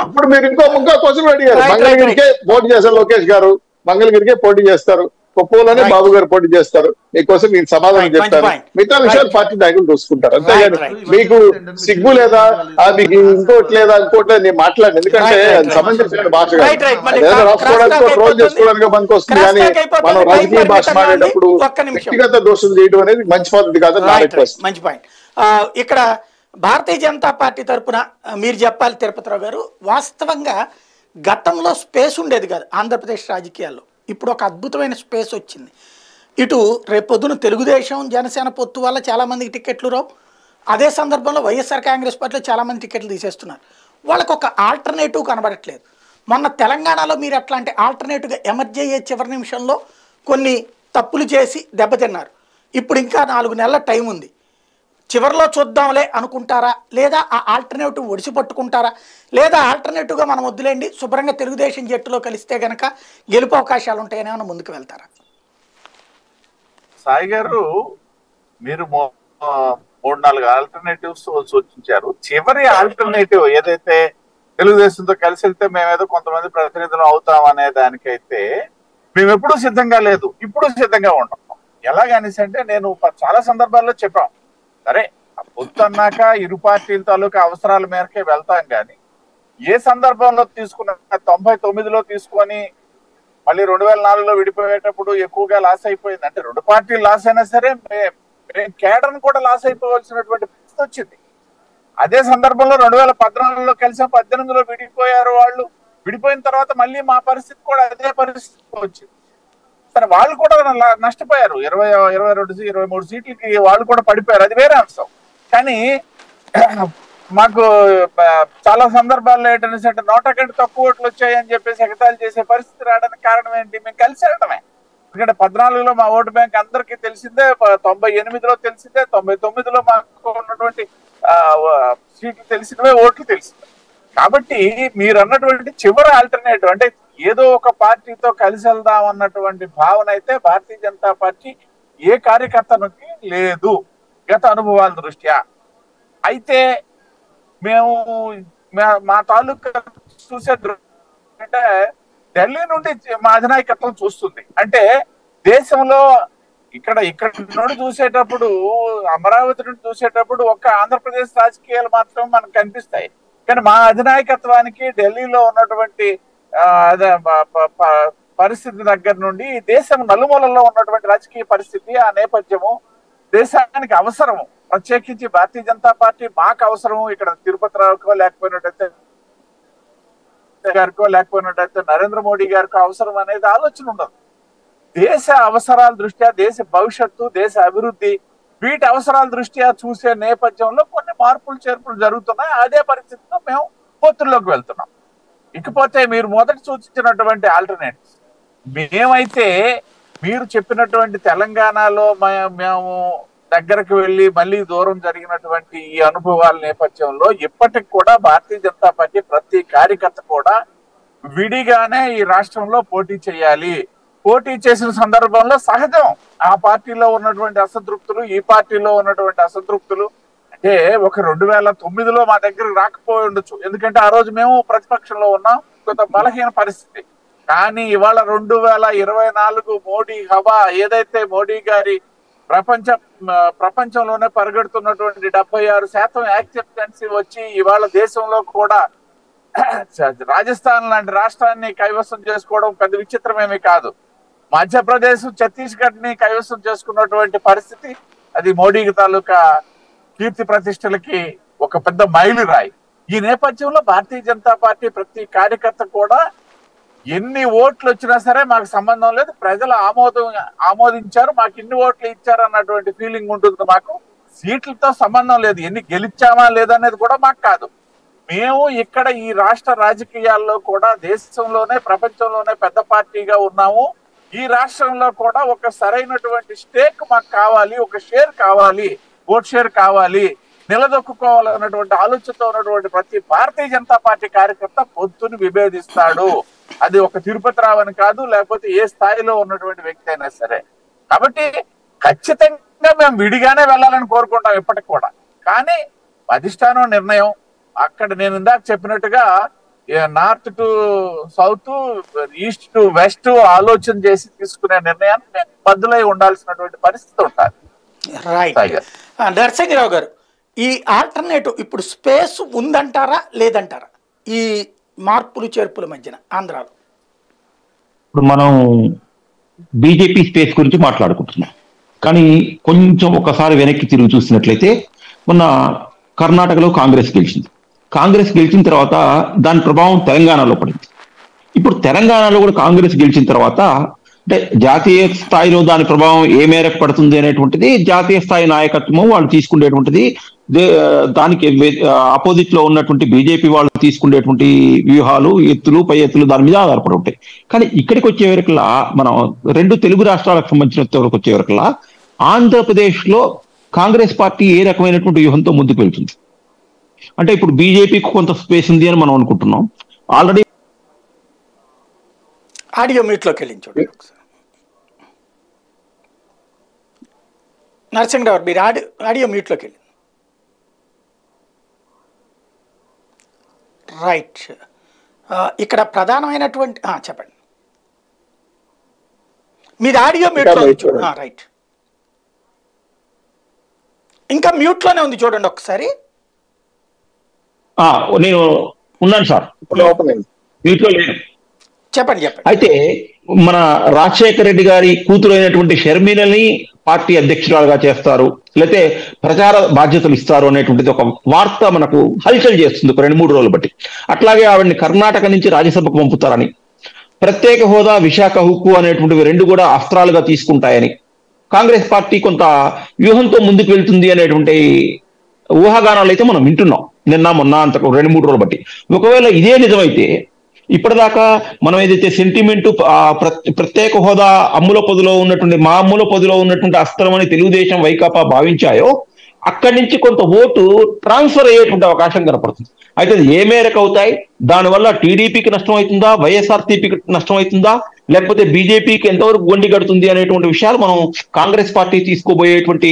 ఇప్పుడు మీరు ఇంకో క్వశ్చన్ అడిగారు. మంగళగిరికే పోటీ చేశారు లోకేష్ గారు, మంగళగిరికే పోటీ చేస్తారు, కొప్పలోనే బాబు గారు పోటీ చేస్తారు. మీకోసం నేను సమాధానం చెప్తాను, మిగతా విషయాలు పార్టీ నాయకులు చూసుకుంటారు. అంతేగాని మీకు సిగ్గు లేదా, మీకు ఇంకోటి లేదా ఇంకోటి నేను మాట్లాడను. ఎందుకంటే అది సంబంధించిన భాష రాసుకోవడానికి రోల్ చేసుకోవడానికి మనకు వస్తుంది. కానీ మనం రాజకీయ భాష మాట్లాడేటప్పుడు వ్యక్తిగత దోషం చేయడం అనేది మంచి పద్ధతి కాదు. మంచి పాయింట్. ఇక్కడ భారతీయ జనతా పార్టీ తరఫున మీరు చెప్పాలి తిరుపతిరావు గారు, వాస్తవంగా గతంలో స్పేస్ ఉండేది కాదు ఆంధ్రప్రదేశ్ రాజకీయాల్లో. ఇప్పుడు ఒక అద్భుతమైన స్పేస్ వచ్చింది. ఇటు రేపొద్దున తెలుగుదేశం జనసేన పొత్తు వల్ల చాలామందికి టికెట్లు రావు. అదే సందర్భంలో వైఎస్ఆర్ కాంగ్రెస్ పార్టీలో చాలామంది టికెట్లు తీసేస్తున్నారు. వాళ్ళకు ఒక ఆల్టర్నేటివ్ కనబడట్లేదు. మొన్న తెలంగాణలో మీరు అట్లాంటి ఆల్టర్నేటివ్గా ఎమర్జీ అయ్యే చివరి నిమిషంలో కొన్ని తప్పులు చేసి దెబ్బతిన్నారు. ఇప్పుడు ఇంకా 4 నెలల టైం ఉంది. చివరిలో చూద్దాంలే అనుకుంటారా, లేదా ఆ ఆల్టర్నేటివ్ ఒడిసి పట్టుకుంటారా, లేదా ఆల్టర్నేటివ్గా మనం వద్దులేండి శుభ్రంగా తెలుగుదేశం జట్టులో కలిస్తే గనక గెలుపు అవకాశాలు ఉంటాయని ఏమైనా ముందుకు వెళ్తారా? సాయి గారు, మీరు 3-4 ఆల్టర్నేటివ్స్ సూచించారు. చివరి ఆల్టర్నేటివ్ ఏదైతే తెలుగుదేశంతో కలిసి వెళ్తే మేమేదో కొంతమంది ప్రతినిధులు అవుతాం అనే దానికైతే మేము ఎప్పుడూ సిద్ధంగా లేదు, ఇప్పుడు సిద్ధంగా ఉంటాం. ఎలాగనేసి అంటే నేను చాలా సందర్భాల్లో చెప్పాం, సరే పొత్తు అన్నాక ఇరు పార్టీల తాలూకా అవసరాల మేరకే వెళ్తాం. కానీ ఏ సందర్భంలో తీసుకున్న 99లో తీసుకొని మళ్ళీ 2004లో విడిపోయేటప్పుడు ఎక్కువగా లాస్ అయిపోయింది. అంటే 2 పార్టీలు లాస్ అయినా సరే కేడర్ను కూడా లాస్ అయిపోవాల్సినటువంటి పరిస్థితి వచ్చింది. అదే సందర్భంలో 2014లో కలిసి 18లో విడిపోయారు వాళ్ళు. విడిపోయిన తర్వాత మళ్ళీ మా పరిస్థితి కూడా అదే పరిస్థితి వచ్చింది. సరే వాళ్ళు కూడా నష్టపోయారు, 22-23 సీట్లకి వాళ్ళు కూడా పడిపోయారు, అది వేరే అంశం. కానీ మాకు చాలా సందర్భాల్లో ఏంటంటే 100 కంటే తక్కువ ఓట్లు వచ్చాయని చెప్పేసి ఎగతాళి చేసే పరిస్థితి రావడానికి కారణం ఏంటి? మేము కలిసి వెళ్ళటమే. ఎందుకంటే 14లో మా ఓటు బ్యాంక్ అందరికీ తెలిసిందే, 98లో తెలిసిందే, 99లో మాకు ఉన్నటువంటి సీట్లు తెలిసినవే, ఓట్లు తెలిసిందే. కాబట్టి మీరు అన్నటువంటి చివరి ఆల్టర్నేటివ్ అంటే ఏదో ఒక పార్టీతో కలిసి వెళ్దాం అన్నటువంటి భావన అయితే భారతీయ జనతా పార్టీ ఏ కార్యకర్తనికి లేదు గత అనుభవాల దృష్ట్యా. అయితే మేము మా తాలూకా చూసే అంటే ఢిల్లీ నుండి మా అధినాయకత్వం చూస్తుంది. అంటే దేశంలో ఇక్కడ నుండి చూసేటప్పుడు, అమరావతి నుండి చూసేటప్పుడు ఒక్క ఆంధ్రప్రదేశ్ రాజకీయాలు మాత్రం మనకు కనిపిస్తాయి. కానీ మా అధినాయకత్వానికి ఢిల్లీలో ఉన్నటువంటి పరిస్థితి దగ్గర నుండి దేశం నలుమూలల్లో ఉన్నటువంటి రాజకీయ పరిస్థితి, ఆ నేపథ్యము దేశానికి అవసరము. ప్రత్యేకించి భారతీయ జనతా పార్టీ మాకు అవసరం ఇక్కడ తిరుపతి రావుకో లేకపోయినట్టయితే గారికో లేకపోయినట్టయితే నరేంద్ర మోడీ గారికో అవసరం అనేది ఆలోచన ఉండదు. దేశ అవసరాల దృష్ట్యా, దేశ భవిష్యత్తు, దేశ అభివృద్ధి, వీటి అవసరాల దృష్ట్యా చూసే నేపథ్యంలో కొన్ని మార్పులు చేర్పులు జరుగుతున్నాయి. అదే పరిస్థితిలో మేము పొత్తుల్లోకి వెళ్తున్నాం. ఇకపోతే మీరు మొదట సూచించినటువంటి ఆల్టర్నేటివ్స్, మేమైతే మీరు చెప్పినటువంటి తెలంగాణలో మేము దగ్గరకు వెళ్ళి మళ్ళీ దూరం జరిగినటువంటి ఈ అనుభవాల నేపథ్యంలో ఇప్పటికి కూడా భారతీయ జనతా పార్టీ ప్రతి కార్యకర్త కూడా విడిగానే ఈ రాష్ట్రంలో పోటీ చేయాలి. పోటీ చేసిన సందర్భంలో సహజం ఆ పార్టీలో ఉన్నటువంటి అసంతృప్తులు, ఈ పార్టీలో ఉన్నటువంటి అసంతృప్తులు అంటే ఒక 2009లో మా దగ్గరకు రాకపోయి ఉండొచ్చు, ఎందుకంటే ఆ రోజు మేము ప్రతిపక్షంలో ఉన్నాం, కొంత బలహీన పరిస్థితి. కానీ ఇవాళ 2024 మోడీ హవా ఏదైతే మోడీ గారి ప్రపంచంలోనే పరిగెడుతున్నటువంటి 76% యాక్సెప్టెన్సీ వచ్చి ఇవాళ దేశంలో కూడా రాజస్థాన్ లాంటి రాష్ట్రాన్ని కైవసం చేసుకోవడం పెద్ద విచిత్రమేమీ కాదు. మధ్యప్రదేశ్, ఛత్తీస్గఢ్ ని కైవసం చేసుకున్నటువంటి పరిస్థితి అది మోడీ తాలూకా కీర్తి ప్రతిష్టలకి ఒక పెద్ద మైలురాయి. ఈ నేపథ్యంలో భారతీయ జనతా పార్టీ ప్రతి కార్యకర్త కూడా ఎన్ని ఓట్లు వచ్చినా సరే మాకు సంబంధం లేదు, ప్రజలు ఆమోదించారు, మాకు ఇన్ని ఓట్లు ఇచ్చారు అన్నటువంటి ఫీలింగ్ ఉంటుంది. మాకు సీట్లతో సంబంధం లేదు, ఎన్ని గెలిచామా లేదనేది కూడా మాకు కాదు. మేము ఇక్కడ ఈ రాష్ట్ర రాజకీయాల్లో కూడా దేశంలోనే ప్రపంచంలోనే పెద్ద పార్టీగా ఉన్నాము. ఈ రాష్ట్రంలో కూడా ఒక సరైనటువంటి స్టేక్ మాకు కావాలి, ఒక షేర్ కావాలి, ఓట్ షేర్ కావాలి, నిలదొక్కుకోవాలన్నటువంటి ఆలోచనతో ఉన్నటువంటి ప్రతి భారతీయ జనతా పార్టీ కార్యకర్త పొత్తుని విభేదిస్తాడు. అది ఒక తిరుపతి రావు అని కాదు, లేకపోతే ఏ స్థాయిలో ఉన్నటువంటి వ్యక్తి అయినా సరే. కాబట్టి ఖచ్చితంగా మేము విడిగానే వెళ్ళాలని కోరుకుంటాం ఇప్పటికి కూడా. కానీ అధిష్టానం నిర్ణయం అక్కడ నేను ఇందాక చెప్పినట్టుగా north to south, east to west ఆలోచన చేసి తీసుకునే నిర్ణయాన్ని మేము బద్దులై ఉండాల్సినటువంటి పరిస్థితి ఉంటుంది. రైట్. నరసింహరావు గారు, ఈ ఆల్టర్నేటివ్ ఇప్పుడు స్పేస్ ఉందంటారా లేదంటారా ఈ మార్పులు చేర్పుల మధ్యన ఆంధ్రాలో? ఇప్పుడు మనం బీజేపీ స్పేస్ గురించి మాట్లాడుకుంటున్నాం, కానీ కొంచెం ఒకసారి వెనక్కి తిరిగి చూసినట్లయితే మొన్న కర్ణాటకలో కాంగ్రెస్ గెలిచిన తర్వాత దాని ప్రభావం తెలంగాణలో పడింది. ఇప్పుడు తెలంగాణలో కూడా కాంగ్రెస్ గెలిచిన తర్వాత అంటే జాతీయ స్థాయిలో దాని ప్రభావం ఏ మేరకు పడుతుంది అనేటువంటిది జాతీయ స్థాయి నాయకత్వము వాళ్ళు తీసుకునేటువంటిది, దానికి ఆపోజిట్ లో ఉన్నటువంటి బీజేపీ వాళ్ళు తీసుకునేటువంటి వ్యూహాలు, పై ఎత్తులు దాని మీద ఆధారపడి ఉంటాయి. కానీ ఇక్కడికి వచ్చే వరకులా మనం రెండు తెలుగు రాష్ట్రాలకు సంబంధించిన వరకు వచ్చే వరకులా ఆంధ్రప్రదేశ్ లో కాంగ్రెస్ పార్టీ ఏ రకమైనటువంటి వ్యూహంతో ముందుకు వెళ్తుంది అంటే ఇప్పుడు బీజేపీకి కొంత స్పేస్ ఉంది అని మనం అనుకుంటున్నాం. ఆల్రెడీ ఆడియో మ్యూట్లోకి వెళ్ళి చూడండి నరసింహరావు, మీరు ఆడియో మ్యూట్లోకి వెళ్ళి. రైట్. ఇక్కడ ప్రధానమైనటువంటి చెప్పండి, మీరు ఆడియో మ్యూట్లో చూడండి. రైట్, ఇంకా మ్యూట్లోనే ఉంది చూడండి ఒకసారి. నేను ఉన్నాను సార్, మ్యూట్లో లేను. చెప్పండి. అయితే మన రాజశేఖర రెడ్డి గారి కూతురు అయినటువంటి షర్మిలని పార్టీ అధ్యక్షురాలుగా చేస్తారు, లేకపోతే ప్రచార బాధ్యతలు ఇస్తారు అనేటువంటిది ఒక వార్త మనకు హల్చల్ చేస్తుంది ఒక 2-3 రోజులు బట్టి. అట్లాగే ఆవిడని కర్ణాటక నుంచి రాజ్యసభకు పంపుతారని, ప్రత్యేక హోదా, విశాఖ హక్కు అనేటువంటివి రెండు కూడా అస్త్రాలుగా తీసుకుంటాయని కాంగ్రెస్ పార్టీ కొంత వ్యూహంతో ముందుకు వెళ్తుంది అనేటువంటి ఊహాగానాలు అయితే మనం వింటున్నాం నిన్న మొన్న అంత 2-3 రోజులు బట్టి. ఒకవేళ ఇదే నిజమైతే ఇప్పటిదాకా మనం ఏదైతే సెంటిమెంట్ ప్రత్యేక హోదా అమ్ముల పొదిలో ఉన్నటువంటి అస్త్రం అని తెలుగుదేశం వైకాపా భావించాయో అక్కడి నుంచి కొంత ఓటు ట్రాన్స్ఫర్ అయ్యేటువంటి అవకాశం కనపడుతుంది. అయితే అది ఏ మేరకు అవుతాయి, దానివల్ల టీడీపీకి నష్టం అవుతుందా, వైఎస్ఆర్సీపీకి నష్టం అవుతుందా, లేకపోతే బీజేపీకి ఎంతవరకు గొండి కడుతుంది అనేటువంటి విషయాలు మనం కాంగ్రెస్ పార్టీ తీసుకోబోయేటువంటి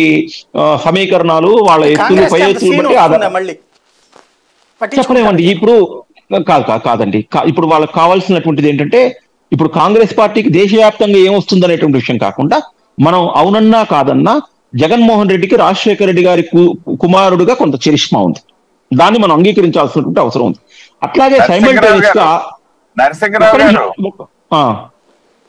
సమీకరణాలు వాళ్ళ ఎత్తులు పై ఎత్తులు బట్టి చెప్పలేమండి. ఇప్పుడు కాదండి, ఇప్పుడు వాళ్ళకి కావాల్సినటువంటిది ఏంటంటే ఇప్పుడు కాంగ్రెస్ పార్టీకి దేశవ్యాప్తంగా ఏమొస్తుంది అనేటువంటి విషయం కాకుండా మనం అవునన్నా కాదన్నా జగన్మోహన్ రెడ్డికి రాజశేఖర రెడ్డి గారి కుమారుడుగా కొంత చరిష్మా ఉంది, దాన్ని మనం అంగీకరించాల్సినటువంటి అవసరం ఉంది. అట్లాగే సైమల్టేనియస్ గా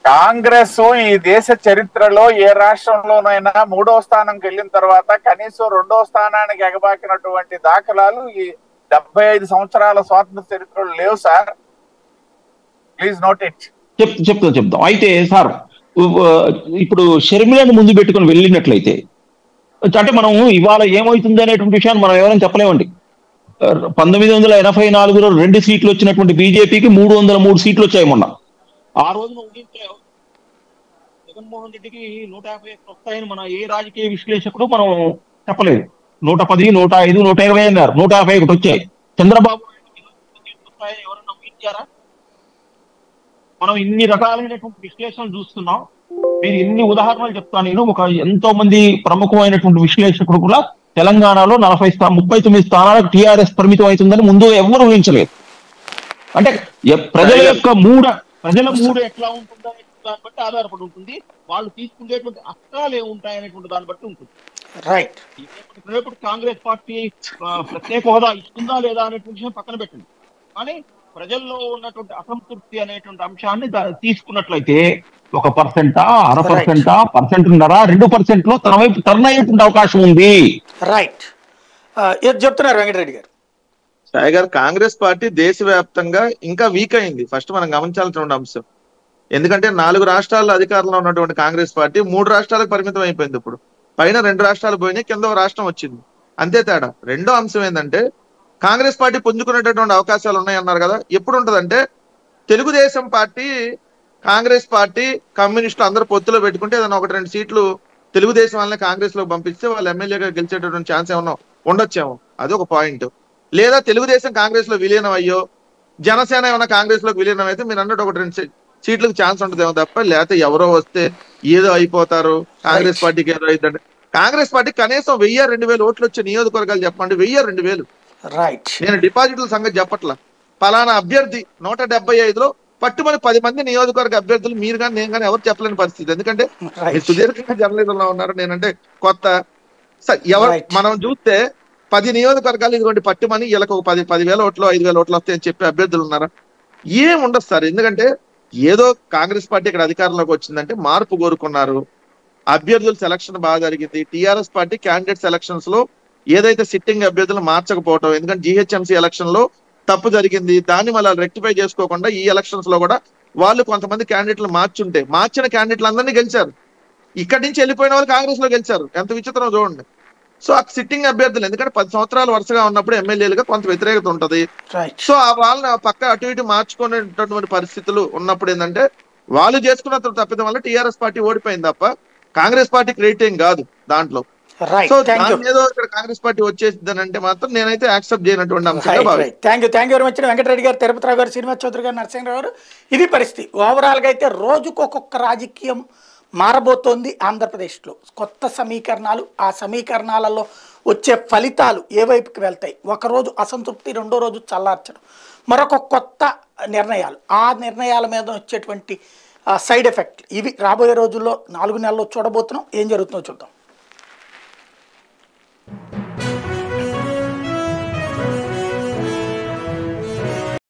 కాంగ్రెస్ ఈ దేశ చరిత్రలో ఏ రాష్ట్రంలోనైనా 3వ స్థానంకి వెళ్ళిన తర్వాత కనీసం 2వ స్థానానికి ఎగబాకినటువంటి దాఖలాలు ఈ 75 సంవత్సరాల స్వాతంత్ర చరిత్రలో లేవు సార్. Please note it. చెప్తాం అయితే సార్, ఇప్పుడు షర్మిలను ముందు పెట్టుకొని వెళ్ళినట్లయితే అంటే మనం ఇవాళ ఏమవుతుంది అనేటువంటి విషయాన్ని మనం ఎవరైనా చెప్పలేమండి. 1984లో 2 సీట్లు వచ్చినటువంటి బీజేపీకి 303 సీట్లు వచ్చాయి మొన్న. ఆ రోజున జగన్మోహన్ రెడ్డికి 150 వస్తాయని మన ఏ రాజకీయ విశ్లేషకుడు మనం చెప్పలేదు. 110, 105, 120 అన్నారు. 151 వచ్చాయి. చంద్రబాబు వస్తాయని ఎవరన్నా ఊహించారా? మనం ఇన్ని రకాలైనటువంటి విశ్లేషణలు చూస్తున్నాం. మీరు ఇన్ని ఉదాహరణలు చెప్తాను. నేను ఎంతో మంది ప్రముఖమైనటువంటి విశ్లేషకుడు కూడా తెలంగాణలో 39 స్థానాలకు టీఆర్ఎస్ పరిమితం అవుతుందని ముందు ఎవరు ఊహించలేదు. అంటే ప్రజల మూడు ఎట్లా ఉంటుందో దాన్ని బట్టి ఆధారపడి ఉంటుంది. వాళ్ళు తీసుకునేటువంటి అస్త్రాలు ఏముంటాయనేటువంటి దాన్ని బట్టి ఉంటుంది. రైట్. రేపు కాంగ్రెస్ పార్టీ ప్రత్యేక హోదా ఇస్తుందా లేదా అనేటువంటి విషయం పక్కన పెట్టింది. కానీ ప్రజల్లో ఉన్నటువంటి అసంతృప్తి అనేటువంటి అంశాన్ని తీసుకున్నట్లయితే 1%, 0.5%, 1%, 2% తన వైపు టర్న్ అయ్యేటువంటి అవకాశం ఉంది. రైట్. చెప్తున్నారు వెంకటరెడ్డి గారు. సాయి గారు, కాంగ్రెస్ పార్టీ దేశవ్యాప్తంగా ఇంకా వీక్ అయింది. ఫస్ట్ మనం గమనించాల్సిన అంశం. ఎందుకంటే 4 రాష్ట్రాల్లో అధికారంలో ఉన్నటువంటి కాంగ్రెస్ పార్టీ 3 రాష్ట్రాలకు పరిమితం అయిపోయింది. ఇప్పుడు పైన 2 రాష్ట్రాలు పోయినాయి, కింద ఒక రాష్ట్రం వచ్చింది, అంతే తేడా. రెండో అంశం ఏంటంటే కాంగ్రెస్ పార్టీ పుంజుకునేటటువంటి అవకాశాలు ఉన్నాయన్నారు కదా. ఎప్పుడు ఉంటుందంటే తెలుగుదేశం పార్టీ, కాంగ్రెస్ పార్టీ, కమ్యూనిస్టులు అందరూ పొత్తులో పెట్టుకుంటే ఏదైనా 1-2 సీట్లు తెలుగుదేశం వాళ్ళని కాంగ్రెస్ లో పంపిస్తే వాళ్ళు ఎమ్మెల్యేగా గెలిచేటటువంటి ఛాన్స్ ఏమన్నా ఉండొచ్చేమో, అది ఒక పాయింట్. లేదా తెలుగుదేశం కాంగ్రెస్ లో విలీనం అయ్యో, జనసేన ఏమైనా కాంగ్రెస్ లోకి విలీనం అయితే మీరు అన్నట్టు 1-2 సీట్లకు ఛాన్స్ ఉంటుందేమో తప్ప, లేకపోతే ఎవరో వస్తే ఏదో అయిపోతారు, కాంగ్రెస్ పార్టీకి ఏదో అవుతుందంటే. కాంగ్రెస్ పార్టీ కనీసం 1000-2000 ఓట్లు వచ్చే నియోజకవర్గాలు చెప్పండి. 1000-2000. రైట్. నేను డిపాజిట్ల సంగతి చెప్పట్లా. పలానా అభ్యర్థి 175లో పట్టుమని 10 మంది నియోజకవర్గ అభ్యర్థులు మీరు కానీ నేను కానీ ఎవరు చెప్పలేని పరిస్థితి. ఎందుకంటే మీరు సుదీర్ఘంగా జర్నలిజంలో ఉన్నారు, నేనంటే కొత్త. ఎవరు మనం చూస్తే 10 నియోజకవర్గాలు ఇదిగోండి పట్టుమని వీళ్ళకి ఒక 10,000 ఓట్లు 5,000 ఓట్లు వస్తాయని చెప్పి అభ్యర్థులు ఉన్నారా? ఏం ఉండదు సార్. ఎందుకంటే ఏదో కాంగ్రెస్ పార్టీ ఇక్కడ అధికారంలోకి వచ్చిందంటే మార్పు కోరుకున్నారు, అభ్యర్థుల సెలక్షన్ బాగా జరిగింది. టీఆర్ఎస్ పార్టీ క్యాండిడేట్ సెలక్షన్స్ లో ఏదైతే సిట్టింగ్ అభ్యర్థులు మార్చకపోవటం, ఎందుకంటే జిహెచ్ఎంసీ ఎలక్షన్ లో తప్పు జరిగింది, దాన్ని మళ్ళీ రెక్టిఫై చేసుకోకుండా ఈ ఎలక్షన్స్ లో కూడా వాళ్ళు కొంతమంది క్యాండిడేట్లు మార్చుంటే మార్చిన క్యాండిడేట్లు అందరినీ గెలిచారు. ఇక్కడి నుంచి వెళ్ళిపోయిన వాళ్ళు కాంగ్రెస్ లో గెలిచారు. ఎంత విచిత్రం చూడండి. సో ఆ సిట్టింగ్ అభ్యర్థులు ఎందుకంటే 10 సంవత్సరాలు వరుసగా ఉన్నప్పుడు ఎమ్మెల్యేలుగా కొంత వ్యతిరేకత ఉంటది. సో ఆ వాళ్ళని పక్క అటు ఇటు మార్చుకునేటటువంటి పరిస్థితులు ఉన్నప్పుడు ఏంటంటే వాళ్ళు చేసుకున్న తప్పిదం వల్ల టీఆర్ఎస్ పార్టీ ఓడిపోయింది తప్ప కాంగ్రెస్ పార్టీ క్రెడిట్ ఏం కాదు దాంట్లో. సో దాని మీద ఇక్కడ కాంగ్రెస్ పార్టీ వచ్చేసిందని అంటే మాత్రం నేనైతే యాక్సెప్ట్ చేయనటువంటి అంశంగా భావిస్తాను. Thank you very much Venkatareddy garu, Tirupatirao గారు, శ్రీనివాస్ చౌదరి గారు, నరసింహరావు గారు. ఇది పరిస్థితి. ఓవరాల్ గా అయితే రోజుకు ఒక్కొక్క రాజకీయం మారబోతోంది ఆంధ్రప్రదేశ్లో. కొత్త సమీకరణాలు, ఆ సమీకరణాలలో వచ్చే ఫలితాలు ఏ వైపుకి వెళ్తాయి, ఒకరోజు అసంతృప్తి, రెండో రోజు చల్లార్చడం, మరొక కొత్త నిర్ణయాలు, ఆ నిర్ణయాల మీద వచ్చేటువంటి సైడ్ ఎఫెక్ట్, ఇవి రాబోయే రోజుల్లో 4 నెలల్లో చూడబోతున్నాం. ఏం జరుగుతుందో చూద్దాం.